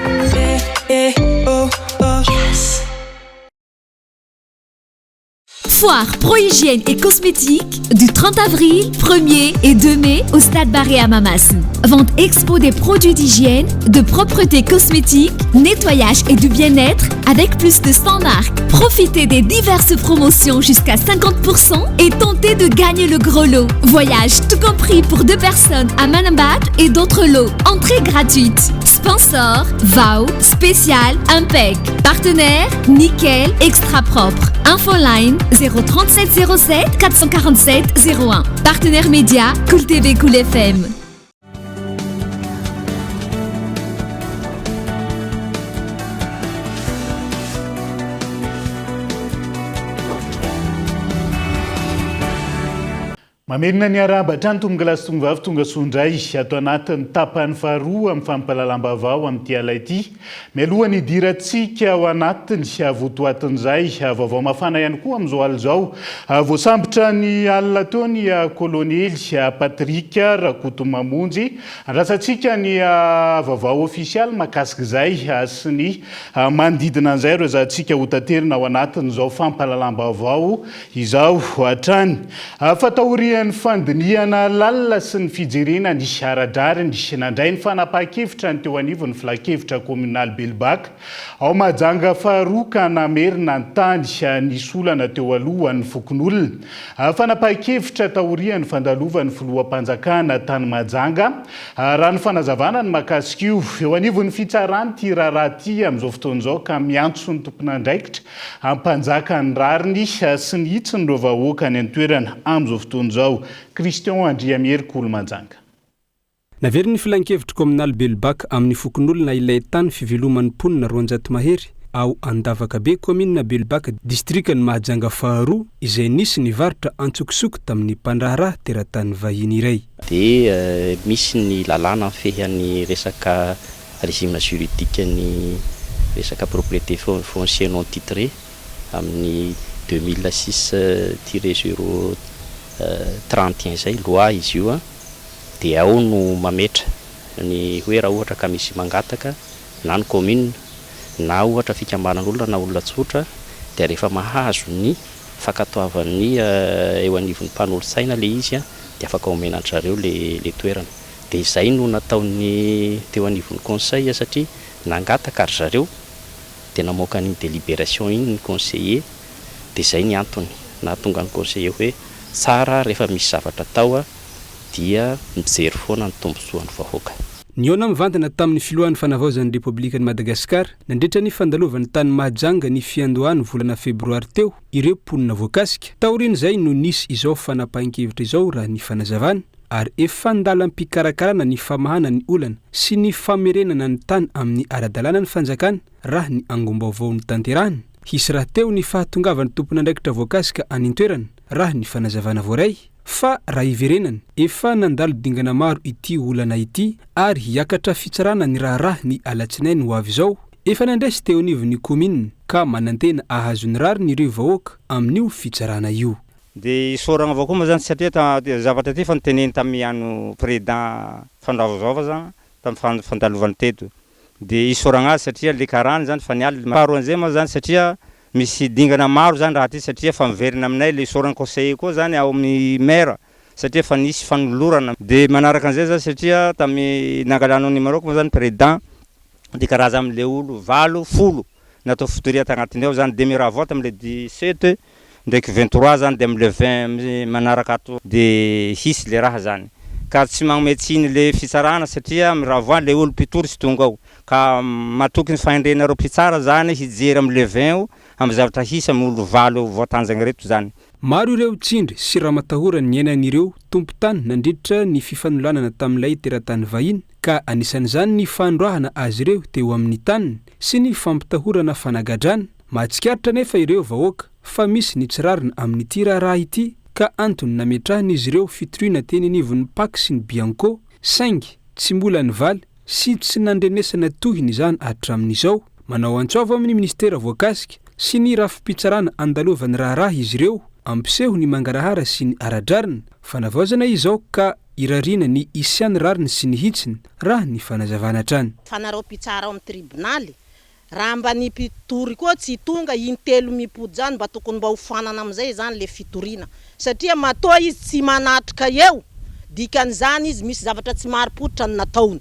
Foire Pro-Hygiène et Cosmétique du 30 avril, 1er et 2 mai au Stade Barré à Mamassen. Vente expo des produits d'hygiène, de propreté cosmétique, nettoyage et du bien-être avec plus de 100 marques. Profitez des diverses promotions jusqu'à 50% et tentez de gagner le gros lot. Voyage tout compris pour 2 personnes à Manambat et d'autres lots. Entrée gratuite. Sponsor, VAO, Spécial, Impec. Partenaire, Nickel, Extra Propre. Infoline 03707 447 01. Partenaire média, Cool TV, Cool FM. Mamerina ny arabatra ny tonga lasy tonga vavy tonga sondray atao anatin'ny tapany faharoa amin'ny fampalalam-bavao amin'ity ala ity. Mialohany idirantsika ao anatiny votoatin'izay vaovao mafana ihany koa amin'izao alina izao. Voasambotra ny alina teo ny kolonely Patrika Rakotomamonjy. Andrasantsika ny vaovao ofisialy mahakasika izay sy ny manodidina an'izay ireo zahantsika ho taterina ao anatin'izao fampalalam-bavao izao hatrany. Fataoriana ny fandiniana lalina sy ny fijerena ny aradrary ny nandray ny fanapaha-kevitra ny teo anivon'ny filakevitra communal Belbaka ao majanga faharoa ka namerina ny tany nisy olana teo alohan'ny fokon'olona fanapaha-kevitra taorian'ny fandalovan'ny filoham-panjakana tany majanga raha ny fanazavana ny mahakasika io eo anivon'ny fitsarany ty raharaha ty amin'izao fotoan'izao ka miantso ny tompon'andraikitra ampanjaka ny rariny sy ny hitsiny ireo vahoaka ny antoerana amin'izao fotoan'izao Christian Andriamieriko Olo-Manjanga. Naveriny filan-kevitra communal Belbaka amin'ny fokon'olona ilay tany fiveloman'ny mponina 200 mahery ao Andavakabe commune Belbaka distrikany Mahajanga faharoa izay nisy nivarotra antsokosoko tamin'ny mpandraharaha teratany vahiny iray. Dia misy ny lalàna fehan'ny resaka régime juridique ny resaka propriété foncière non titrée amin'ny 2006-031 zay loi izy io dia ao no mametra ny hoe raha ohatra ka misy mangataka na ny commune na ohatra fikambanan'olona na olona tsotra dia rehefa mahazo ny fakatoavan'ny eo anivon'ny mpanolo-tsaina le izy dia afaka omenantrareo le toerana. Dia izay no nataony teo anivon'ny conseil satria nangataka ary zareo dia namoaka ny délibération iny ny conseiller dia izay ny antony na tonga ny conseiller hoe tsara rehefa misy zavatra tao dia mijery foana ny tombontsoan'ny vahoaka. Niona mivantana tamin'ny filohan'ny fanavaozan'ny Republikan'i Madagasikara nandritra ny fandalovan'ny tany Mahajanga ny fiandohany volana febroary teo ireo mponina voakasika taorian'izay no nisy izao fanapahan-kevitra izao raha ny fanazavana ary efa ndala mpikarakarana ny famahana ny olana sy ny famerenana ny tany amin'ny ara-dalàna ny fanjakana raha ny angom-baovao ny tanterahana. Hisy raha teo ny fahatongavan'ny tompon'andraikitra voakasika any an-toerana raha ny fanazavana voaray fa raha iverenana efa nandalo dingana maro ity olana ity ary hiakatra fitsarana ny raharaha ny alatsinainy ho avy izao efa nandraisy teo anivon'ny commune ka manantena ahazo ny rary ny ireo vahoaka amin'io fitsarana io. Dia isoragna avao koa moa zany satria zavatra ty fanonteneny tamin'ny ano président fandravazaova zany tamin'ny fandalovan'ny teto dia isoragna azy satria le karany zany fa nialy faharoan'izay moa zany satria misy dingana maro zany raha ty satria fa miverina aminay le isoragna conseiller koa zany ao amin'ny maire satria fa nisy fanolorana dia manaraka an'izay zany satria tamin'ny nangalano numéro koa moa zany président dia karaza amin'le olo 20 natao fitoriana tagnatiny ao zany dia miraha vote amin'le 17 ndraiky 23 zany dia amin'le 20 manaraka ato dia hisy le raha zany ka tsy magnometsiny le fitsarana satria miraha voany le olo mpitory sy tonga ao ka matoky ny fahendrenareo mpitsara zany hijery amin'le 20 amin'ny zavatra hisy amin'ny olo 20 voatanjagna reto zany. Maro ireo tsindry sy raha matahorany ny ainan'ireo tompo-tany nandritra ny fifanolànana tamin'ilay teratany vahiny ka anisan'izany ny fandroahana azy ireo teo amin'ny taniny sy ny fampitahorana fanagadrana mahatsikaritra nefa ireo vahoaka fa misy ny tsirarina amin'ity raharaha ity ka antony nametrahany izy ireo fitoriana teny anivon'ny Pâques sy ny Bianco saingy tsy mbola ny valy sy tsy nandrenesana tohiny izany hatramin'izao. Manao antsova amin'ny ministera voakasika sy ny rafi-pitsarana andalovan'ny raharaha izy ireo ampiseho ny mangarahara sy ny aradrarina fanavaozana izao ka irarina ny isiany rariny sy ny hitsiny raha ny fanazavana trany. Fanarao pitsara ao amin'ny tribonaly raha mba ny mpitory koa tsy tonga intelo mipody zany mba tokony mba hofanana amin'izay zany le fitoriana satria matoa izy tsy manatrika eo dikan'izany izy misy zavatra tsy maripotra ny nataony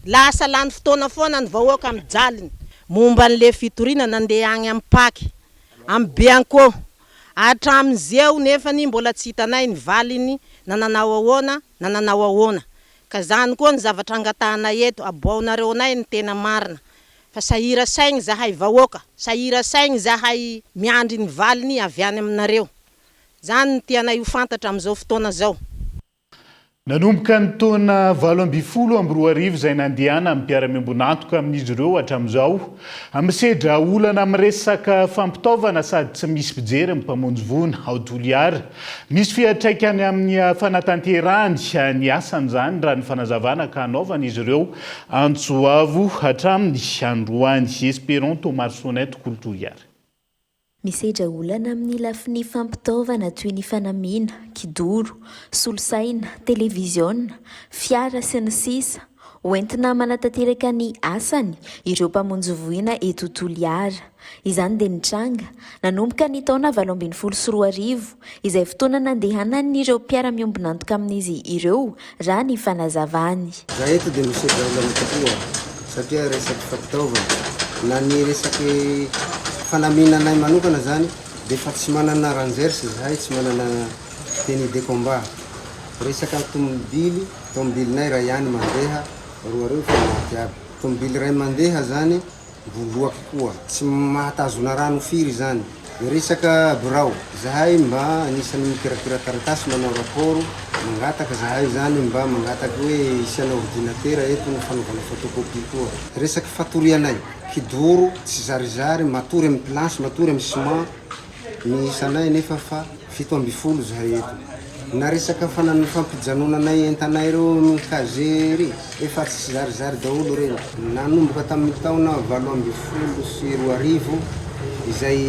lasa lany fotoana foana ny vahoaka amin'ny jaliny momba n'le fitoriana nandeha agny amin'ny Pâques amin'ny Bianco hatramin'izeo nefany mbola tsy hitanay ny valiny nananao ahoana ka zany koa ny zavatra angatahana eto aboaonareo anay ny tena marina fa sahira saigny zahay vahoaka sahira saigny zahay miandry ny valiny avy any aminareo zany ny tianay ho fantatra amin'izao fotoana zao. Nanomboka ny taona 2024 izay nandehana amin'ny mpiara-miambonantoka amin'izy ireo hatramin'izaoamisedra olana amin'ny resaka fampitaovana sady tsy misy mpijery amin'ny mpamonjy vona ao Toliara. Misy fiantraikany amin'ny fanatanterahany ny asany zany raha ny fanazavana ka hanaovana izy ireo Antsoavo hatramin'ny androany Esperon Tomarsonet Toliara. Misedra olana amin'ny lafiny fampitaovana toy ny fanamiana, kidoro, solosaina, televiziona, fiara sy ny sisa hoentina manatanteraka ny asany ireo mpamonjy voina eto Toliara. Izany dia nitranga nanomboka ny taona 2024 izay fotoana nandehanan'ireo mpiara-miombona antoka amin'izy ireo raha ny fanazavany. Za eto dia misy daolana tokoa satria resaky fampitaovana na ny resaky fanaminanay manokana zany dia fa tsy manana rangerse zahay, tsy manana tenue de combat. Resaka tomobilinay raha ihany mandeha roa fa maty aby. Tomobily ray mandeha zany voloaky koa tsy mahatazona rano firy zany. Resaka birao zahay mba anisany mikirakira taratasy manao raporo mangataka zahay zany mba mangataka hoe isiana ordinatera eto ny fanaovana photocopie koa. Resaka fatorianay kidoro tsy zarizary matory amin'ny planche matory amin'ny ciment miisanay nefa fa 7 zahay eto. Na resaka fanan'ny fampijanonanay entanay reo kazery efa tsy zarizary daholo reny. Nanomboka tamin'ny taona 2022 izay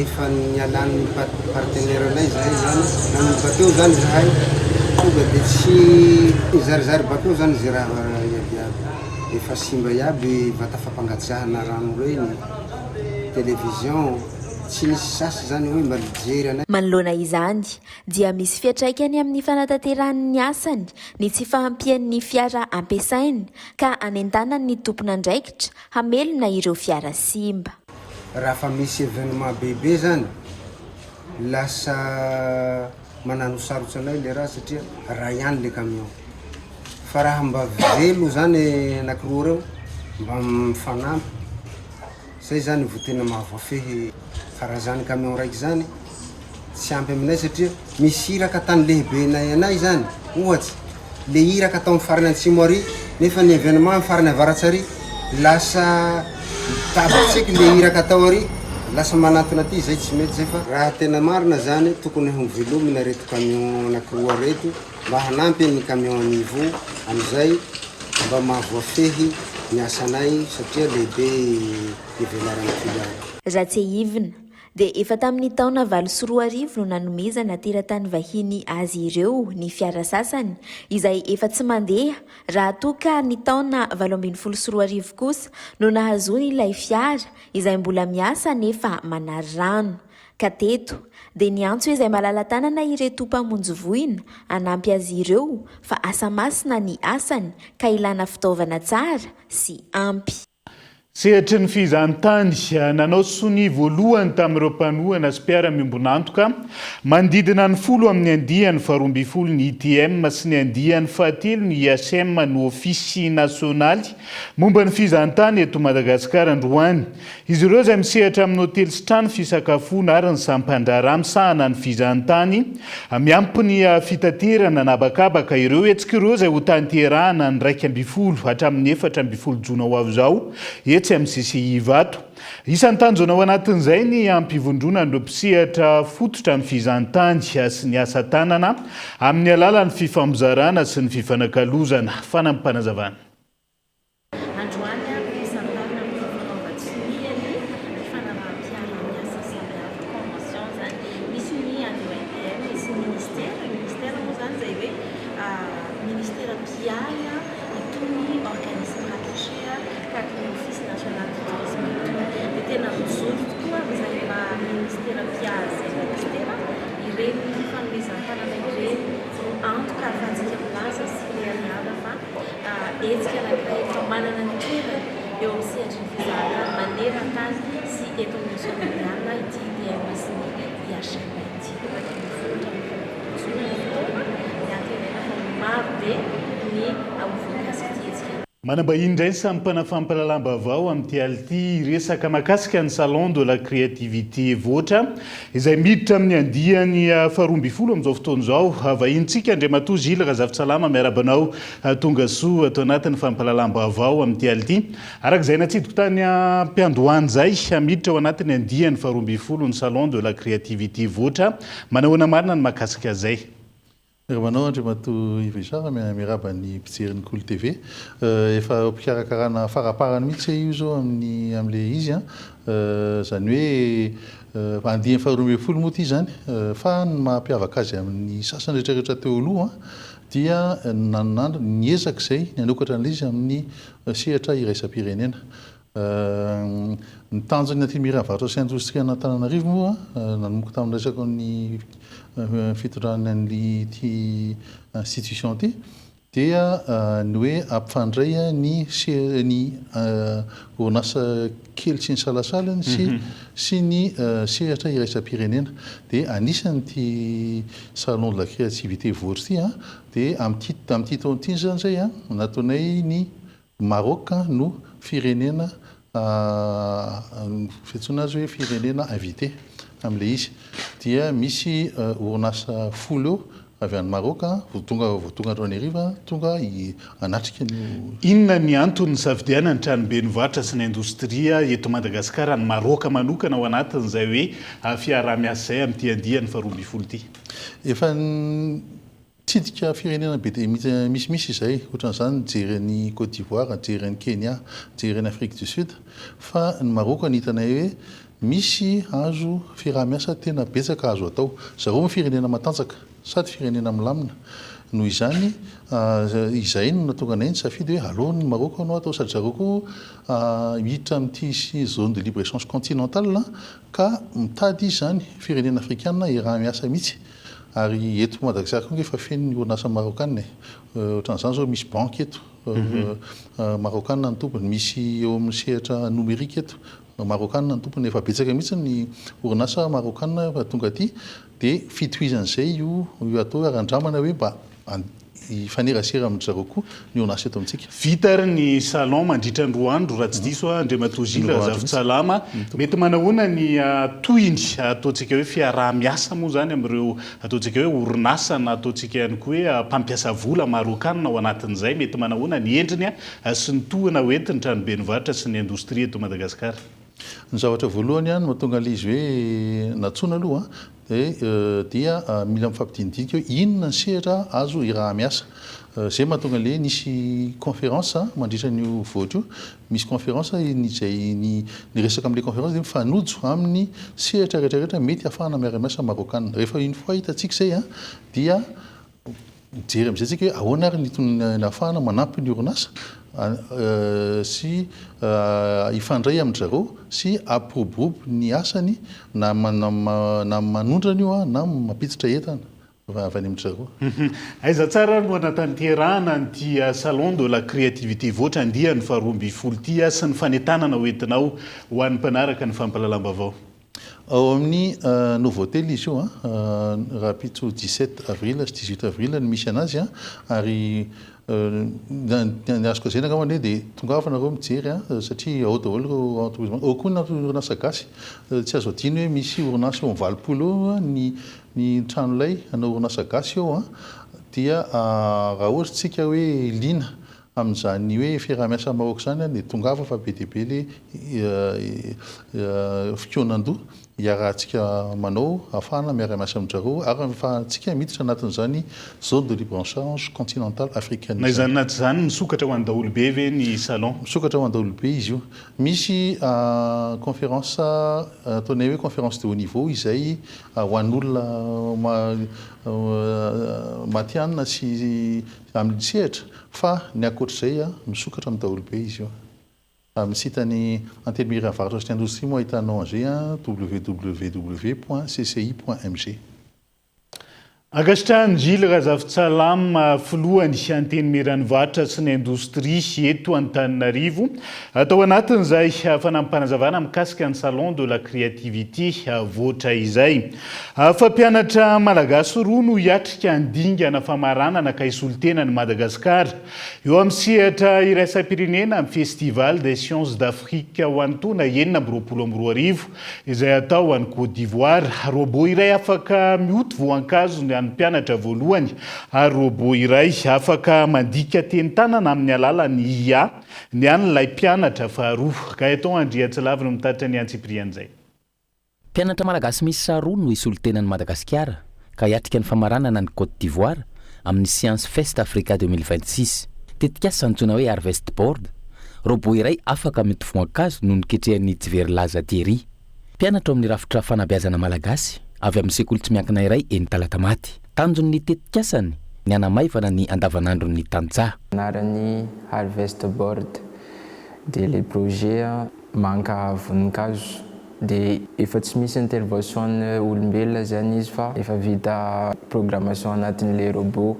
efa nialan'ny partenaire anay zahay zany nanomboka teo zany zahay tonga dia tsy zarizary bakeo zany zay raha iabiaby efa simba iaby vata fampangatsiahana rano reny televizion tsy nisy sasy zany hoe mba mijery anay. Manoloana izany dia misy fiatraikany amin'ny fanatanterahany asany ny tsy fahampian'ny fiara ampiasainy ka anentanany ny tompona andraikitra hamelona ireo fiara simba. Raha fa misy événement bebe zany lasa manano sarotsy anay le raha satria raha ihany le camion. Fa raha mba velo zany anakiroa reo mba mifanampy zay zany vo tena mahavoafehy karazany camion raiky zany tsy ampy aminay satria misy iraka tany lehibenay anay zany ohatsy le iraka tao farany antsimo ary nefa ny événement farany avaratsy ary lasa tabatsaiky le iraka tao ary lasa manatona aty zay tsy mety zay fa raha tena marina zany tokony hovelomina reto camion anakiroa reto mba hanampy ny camion anivo amizay mba mahavoafehy ny asanay satria lehibe ivelarany Toliara. Raha tsy hivina dia efa tamin'ny taona 2024 no nanomezana teratany vahiny azy ireo ny fiara sasany izay efa tsy mandeha raha toa ka ny taona 2024 kosa no nahazoany ilay fiara izay mbola miasa nefa manary rano. Ka teto dia niantso izay malala tanana ireto mpamonjy voina anampy azy ireo fa asa masina ny asany ka ilana fitaovana tsara sy ampy. Sehatry ny fizahantany nanao sony voalohany tamin'ireo mpanohana sy mpiara-miombonantoka mandidina ny 10 amin'ny andihany 12 ny ITM sy ny andihany 7 ny ISM no ofisy nasionaly momba ny fizahantany eto Madagasikara androany. Izy ireo izay misehatra amin'ny hotely sy trano fisakafoana ary ny sampandrara misahana ny fizahantany miampy ny fitaterana nabakabaka ireo etsika ireo izay ho tanterahana ny 12 hatramin'ny 14 jona ho avy izao amin'ny CCI Vato. Isan'ny tanjona ao anatin'izay ny ampivondrona ireo mpisehatra fototra ny fizahantany sy ny asa tanana amin'ny alalan'ny fifamozarana sy ny fifanakalozana. Fanampanazavana. Manambahiny indray samy mpanafampalalam-baovao amin'ny ality resaka makasika ny salon de la créativité voatra izay miditra amin'ny andihany 12 amin'izao fotoana izao. Vahintsika Andriamatoa Gilles Razafintsalama miarabanao tonga soa ato anatin'ny fampalalam-baovao amin'ny ality. Arak'izay natsidiko tany ampiandohany zay miditra ao anatin'ny andihany 12 ny salon de la créativité voatra. Manahoana marina ny makasika zay. Manao Andriamatoa Ivesara miarabany mpijeriny Cool TV efa pikarakarana faraparany mihitsy io zao amin'le izy zany hoe andihany 12 moa ty zany fa ny mampiavaka azy amin'ny sasany rehetrarehetra teo aloha dia nanandro niezaka izay nanokatra an'ilay izy amin'ny sehatra iraisam-pirenena. Ny tanjony natimiran'ny varotra sy indostria Antananarivo moa nanomboka tamin'ny resaka ny fitondrana an'ity institution ity dia ny hoe ampifandray ny orinasa kely sy ny salasalany sy ny sehatra iraisam-pirenena. Dia anisany ty salon de la créativité vory ity dia amin'ity taona ity zany zay nataonay ny Maroc no firenena fiantsoana azy hoe firenena invité amin'ilay izy. Dia misy orinasa folo eo avy any Maroc tonga andro an'ariva tonga anatrika inona ny antony safidiana ny tranobe ny varotra sy ny indostria eto Madagasikara ny Maroc manokana ao anatin'izay hoe fiarah-miasa zay amin'ity andiany faharoa ambin'ny folo ity. Efa tsidika firenena be dia misy izay ohatran'izany jeren'ny Côte d'Ivoire, jeren'ny Kenya, jeren'ny Afrique du Sud fa ny Maroc nitanay hoe misy azo fiarah-miasa tena betsaka azo atao. Zareo moa firenena matanjaka sady firenena milamina noho izany izay no natonga anay ny safidy hoe aleo ny Maroc anao atao sady zareo koa hiditra amin'ity zone de libre échange continentale ka mitady izany firenena afrikana iarah-miasa mihitsy. Ary eto Madagasikara koa efa feno ny orinasa marokana ohatran'izany zao misy banque eto marokana ny tompony, misy eo amin'ny sehatra nomerika eto marokana ny tompony, efa betsaka mihitsy ny orinasa marokana tonga aty dia fitohizan'izay io atao arandramana hoe mba ifanerasera amin'ny zareo koa ny orinasa eto amintsika. Vita ary ny salon mandritra ny roa andro raha tsy diso Andriamatoa Gilles Razafintsalama, mety manahoana ny tohiny ataontsika hoe fiarah-miasa moa zany amin'ireo ataontsika hoe orinasa na ataontsika ihany koa hoe mpampiasa vola marokana ao anatin'izay, mety manahoana ny endriny sy ny tohana hoentiny tranobe ny varotra sy ny indostria eto Madagasikara? Ny zavatra voalohany mahatonga ilay izy hoe natsoina aloha dia mila mifampidinidika hoe inona ny sehatra azo iarah-miasa. Zay mahatonga ilay nisy conférence mandritra ny voatra io, misy conférence izay ny resaka amin'ilay conférence dia mifanojo amin'ny sehatra rehetrarehetra mety ahafahana miara-miasa marokana. Rehefa une fois hitantsika izay dia mijery amin'izay tsika hoe ahoana ary ny ahafahana manampy ny orinasa sy ifandray amin'ny zareo sy apiroborobo ny asany na manondrana io na mampiditra entana avy any amin'ny zareo. Aiza tsara no anatanterahana ny salon de la créativité voatra andiany faharoa ambin'ny folo ity sy ny fanentanana hoentinao ho an'ny mpanaraka ny fampalalam-bavao? Ao amin'ny Nouveau Hotel izy io raha pitso 17 avril sy 18 avril no misy anazy ary ny azoko zay angambany dia tonga afa nareo mijery satria ao daholo entreprise ao koa ny orinasa gasy tsy azo adino hoe misy orinasa eo valopolo ny tranolay ana orinasa gasy eo dia raha ohatra tsika hoe lina amin'izany hoe fiarah-miasa Maroc zany dia tonga afa fa be dia be le fikonan-doha iarahantsika manao ahafahana miara-miasa amin'izareo ary ahafahantsika miditra anatin'izany zone de libre échange continentale africaine. Na izany naty izany misokatra ho an'ny daholobe ve ny salon? Misokatra ho an'ny daholobe izy io. Misy conférence ataonay hoe conférence de haut niveau izay ho an'olona matianina sy amin'ny sehatra fa ny ankoatr'izay misokatra amin'ny daholobe izy io. Amin'ny sitany antelimiran'ny varotra sy ny indostria moa ahitanao an'izay www.cci.mg. Ankasitrahany Gilles Razafintsalama filohany antenimiran'ny varotra sy ny indostria eto Antananarivo atao anatin'izay fanampanazavana mikasika ny salon de la créativité voatra izay. Fampianatra malagasy roa no hiatrika handingana famaranana kaisolotena ny Madagasikara eo amin'ny sehatra iraisam-pirenena amin'ny festival des sciences d'Afrique ho antoana 2024 izay atao any Côte d'Ivoire. Robot iray afaka mioty voankazo ny mpianatra voalohany ary robot iray afaka mandika teny tanana amin'ny alalan'ny IA ny an'ilay mpianatra faharoa. Ka eto Andriatsilavy no mitatitra ny Antsipriany zay. Mpianatra malagasy miisa roa no isolontenan'ny Madagasikara ka hiatrika ny famaranana ny Côte d'Ivoire amin'ny Science Fest Africa 2026. Tetika antsoina hoe Harvest Board. Robot iray afaka mioty voankazo no niketrehan'ny Tsiverlaza Thierry. Mpianatra amin'ny rafitra fanabeazana malagasy avy amin'ny sekoly tsy miankina iray eny Talatamaty. Tanjon'ny tetikasany ny anamaivana ny andavanandro ny tantsaha. Anarany harvest board de le projet manka voninkazo de efa tsy misy intervention olombelona zany izy fa efa vita programmation anatin'le robot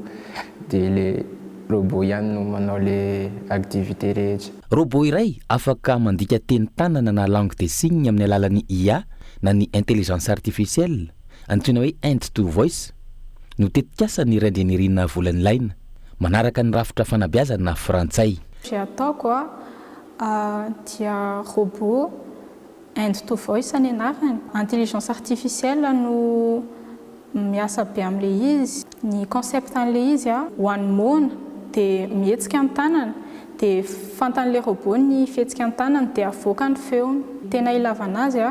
de le robot ihany no manao le activité rehetra. Robot iray afaka mandika teny tanana na langue des signes amin'ny alalan'ny IA na ny intelligence artificielle antsoina hoe end to voice no tetikasa ny rendrenirina volany laina manaraka ny rafitra fanabeazana na frantsay. Ataoko dia robot end to voice ny anarany. Intelligence artificielle no miasa be amin'le izy. Ny concept an'le izy ho an'ny mona dia mihetsika ny tanana dia fantan'le robot ny fihetsika ny tanana dia avoaka ny feony. Tena ilavana azy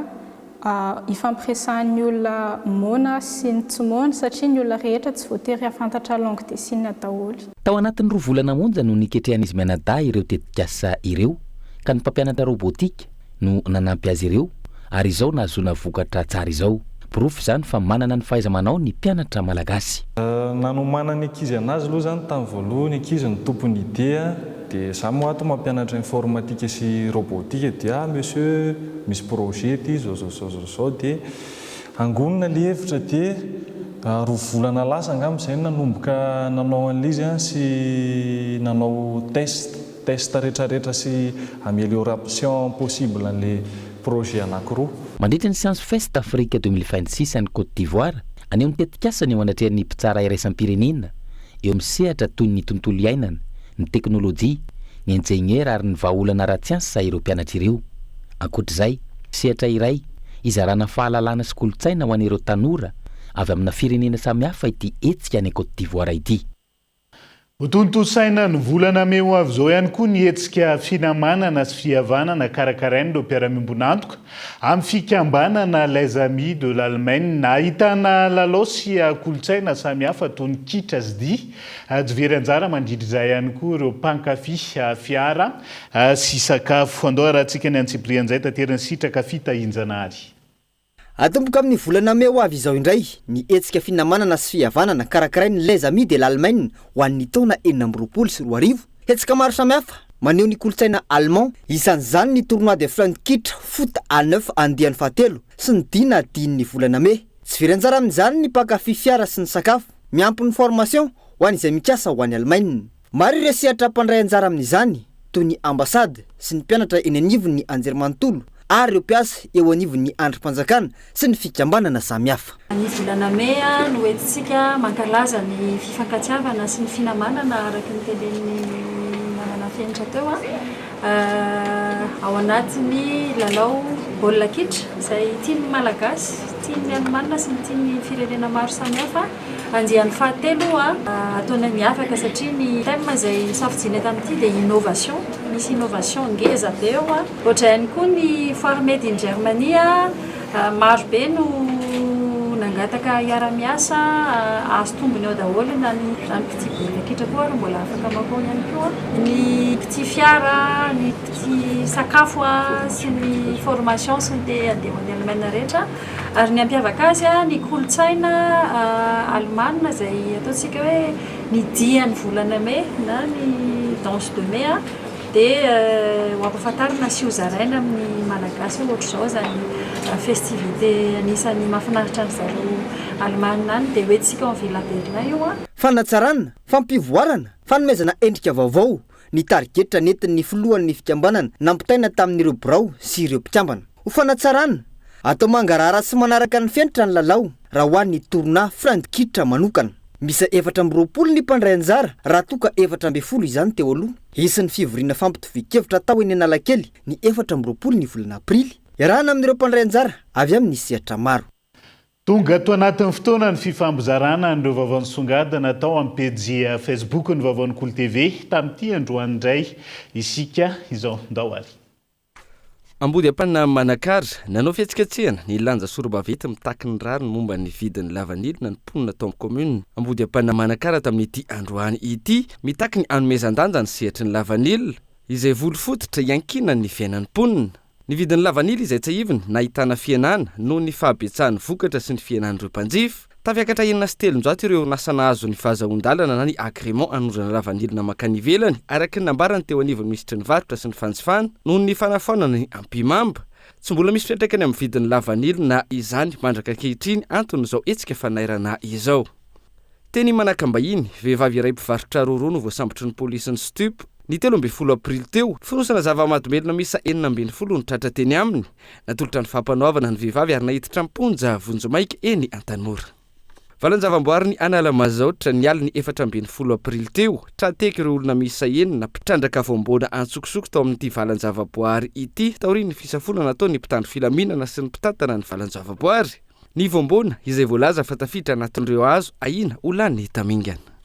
ifampiresahan'ny olona mona sy ny tsy mona satria ny olona rehetra tsy voatery afantatra langue des signes daholo. Tao anatin'ny 2 volana monja no niketrehan'izy Mianadahy ireo tetikasa ireo ka ny mpampianatra robotika no nanampy azy ireo ary izao nahazoana vokatra tsara izao. Porofo zany fa manana ny fahaiza-manao ny mpianatra malagasy. Nanomana ny ankizy anazy aloha zany tamin'ny voalohany ankizy ny tompony idea dia za moa ato mampianatra informatika sy robotika dia monsieur misy projet ty zao dia angonina le hevitra dia 2 volana lasa angamba zay nanomboka nanao an'izy sy nanao test rehetrarehetra sy amélioration possible an'le projet anankiroa. Mandritra ny Science Fest Afrique 2026 any Côte d'Ivoire aneo nitetikasany eo anatrehan'ny mpitsara iraisam-pirenena eo amin'ny sehatra toy ny tontolo iainana, ny teknôlôjia, ny ingénieur ary ny vahaolana ara-tsiansa ireo mpianatra ireo. Ankoatr'izay, sehatra iray izarana fahalalana sy kolontsaina ho an'ireo tanora avy amina firenena samihafa ity hetsika any Côte d'Ivoire ity. Hotontosaina ny volana meo avy zao ihany koa ny hetsika finamanana sy fihavanana karakarain'ireo mpiara-miombonantoka amin'ny fikambanana les amis de l'Allemagne na ahitana lalao sy kolontsaina samihafa toy ny kitra sy dia jivery anjara mandrindra izay ihany koa ireo mpankafy fiara sy sakafo. Andao rahantsika ny antsibrian'izay tanterany sitraka fitahinjanary. Atomboka amin'ny volana meo avy izao indray ny hetsika finamanana sy fihavanana karakarain'ny les amis de l'Allemagne ho an'ny taona 2024 sy 2025. Hetsika maro samihafa maneho ny kolontsaina allemand isan'izany ny tournoi de Frankfurt foot à 9 andiany fahatelo sy ny dina din'ny volana me. Tsy very anjara amin'izany ny mpankafy fiara sy ny sakafo miampy ny formation ho an'izay mikasa ho an'ny Allemagne. Maro ireo sehatra mpandray anjara amin'izany toy ny ambasady sy ny mpianatra eny anivon'ny anjerimanontolo ary ireo mpiasa eo anivon'ny androm-panjakana sy ny fikambanana samihafa. Ny volana mea no entsika mankalaza ny fifankatiavana sy ny finamanana araka ny telen'ny manana fianatra teo ao anatiny lalao baolina kitra izay tian'ny malagasy, tian'ny Allemana sy ny tian'ny firenena maro samihafa. Andiany fahatelo ataona miavaka satria ny thème izay safidiana tamin'ity dia innovation. Misy innovation ngeza be eo ohatra ihany koa ny foire made in Germany maro be no nangataka hiara-miasa azo tombony eo daholo na ny petit baolina kitra koa ary mbola afaka makao ihany koa ny petit fiara, ny petit sakafo sy ny formation sy ny te andeha Allemagne rehetra. Ary ny ampiavaka azy ny kolontsaina Allemana izay ataontsika hoe ny diany volana me na ny danse de me dia ho ampahafantarina sy ho zaraina amin'ny malagasy ohatr'izao zany festivité anisan'ny mahafinaritra ny zareo Allemana any dia hoentsika ho velabelona io Fanatsarana, fampivoarana, fanomezana endrika vaovao ny targetra nentin'ny filohan'ny fikambanana nampitaina tamin'ireo birao sy ireo mpikambana. Ho fanatsarana atao mangarara sy manaraka ny fianatra ny lalao raha ho an'ny tournoi Frankfurt manokana. Misa 420 ny mpandray anjara raha toka 410 izany teo aloha. Isan'ny fivoriana fampitovy-kevitra tao eny Analakely ny 420 ny volana aprily. Iarahana amin'ireo mpandray anjara avy amin'ny sehatra maro. Tonga to anatin'ny fotoana ny fifambozarana an'ireo vaovao nisongadina natao amin'ny pejy Facebook ny vaovao Kolo TV tamin'ity androany indray isika izao ndao ary. Ambody ampanina Manakara nanao fihetsiketsehana ny lanja sorobavety mitaky ny rary momba ny vidin'ny lavanily na ny mponina tao amin'ny commune. Ambody ampanina Manakara tamin'ity androany ity mitaky ny hanomezan-danja ny sehatry ny lavanily izay voly fototra iankina ny fiainan'ny mponina. Ny vidin'ny lavanily izay tsaiviny nahitana fianana noho ny fahabetsahany vokatra sy ny fiainan'ireo mpanjifa tafiakatra enina sy telonjato ireo nasana azo ny fahazahoan-dalana na ny agrément anondrana lavanilina makany ivelany araky ny nambarany teo anivon'ny misitry ny varotra sy ny fanjifana noho ny fanafaonana ny ampimamba tsy mbola misy fiantraikany amin'ny vidin'ny lavanilina na izany mandraka ankehitriny anton'izao etsika fanairana izao. Teny manakambahiny vehivavy iray mpivarotra roro no voasambotry ny polisy Stup ny 13 aprily teo fonosana zava-mahadomelona misa 420 ny tratra teny aminy natolotra ny fampanaovana ny vehivavy ary nahiditra mponja vonjomaika eny Antanora. Valanjavamboary ny Analamazaotra ny aliny 14 aprily teo trateky ireo olona misa enina mpitrandraka voambona antsokosoko tao amin'ity valanjavaboary ity taoriny fisafona natao ny mpitandro filaminana sy ny mpitantana ny valanjavaboary. Ny voambona izay voalaza fa tafiditra anatin'ireo azo ahina olany tamingana.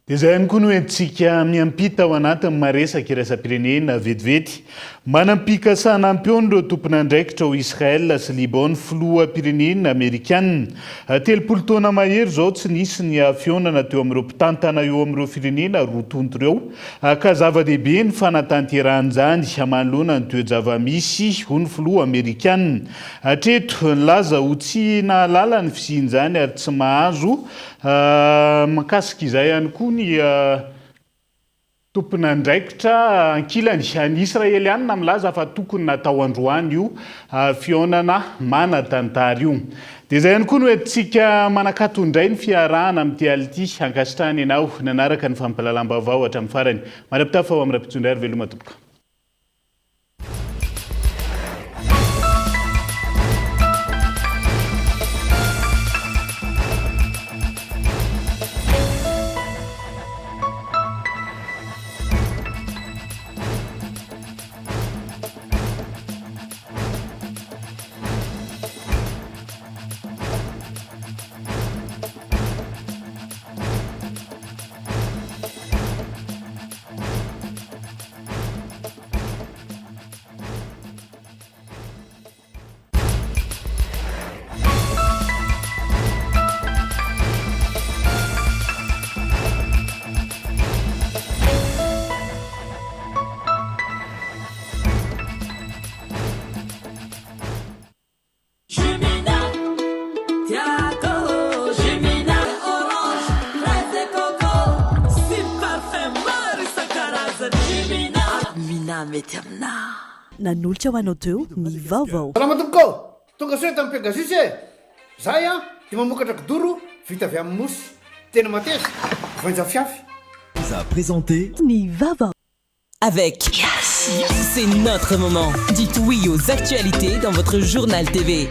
Dia izay ihany koa no entsika miampita ao anatin'ny maresaka iraisam-pirenena vetivety. Manampikasana ampiony tompona andraikitra ao Israel sy Liban filoham-pirenena Amerikanina. 30 taona mahery zao tsy nisy ny fionana teo amin'ireo mpitantana eo amin'ireo firenena roa tonto ireo ka zava-dehibe ny fanatanteran'izany manoloana ny toe-java-misy ho ny filoha Amerikanina. Hatreto nilaza ho tsy nahalala ny fisian'izany ary tsy mahazo makasika izay ihany koa ny tompona andraikitra ankilany ny Israelianina milaza fa tokony natao androany io fionana manatantara io. Dia izay ihany koa no entsika manakato indray ny fiarahana amin'ity ality ankasitrahany ianao nanaraka ny fampalalam-baovao hatramin'ny farany. Marapitafa ao amin'ny rapitondray ary veloma tompoka. Nanolotra ho anao teo ny vaovao. Salama tompoko, tonga soa tamin'ny Pegasus e. Zay dia mamokatra kidoro vita avy amin'ny mosy tena mateza voanja fiafy. Vous a présenté ny vaovao. Avec Cassis, c'est notre moment. Dites oui aux actualités dans votre journal TV.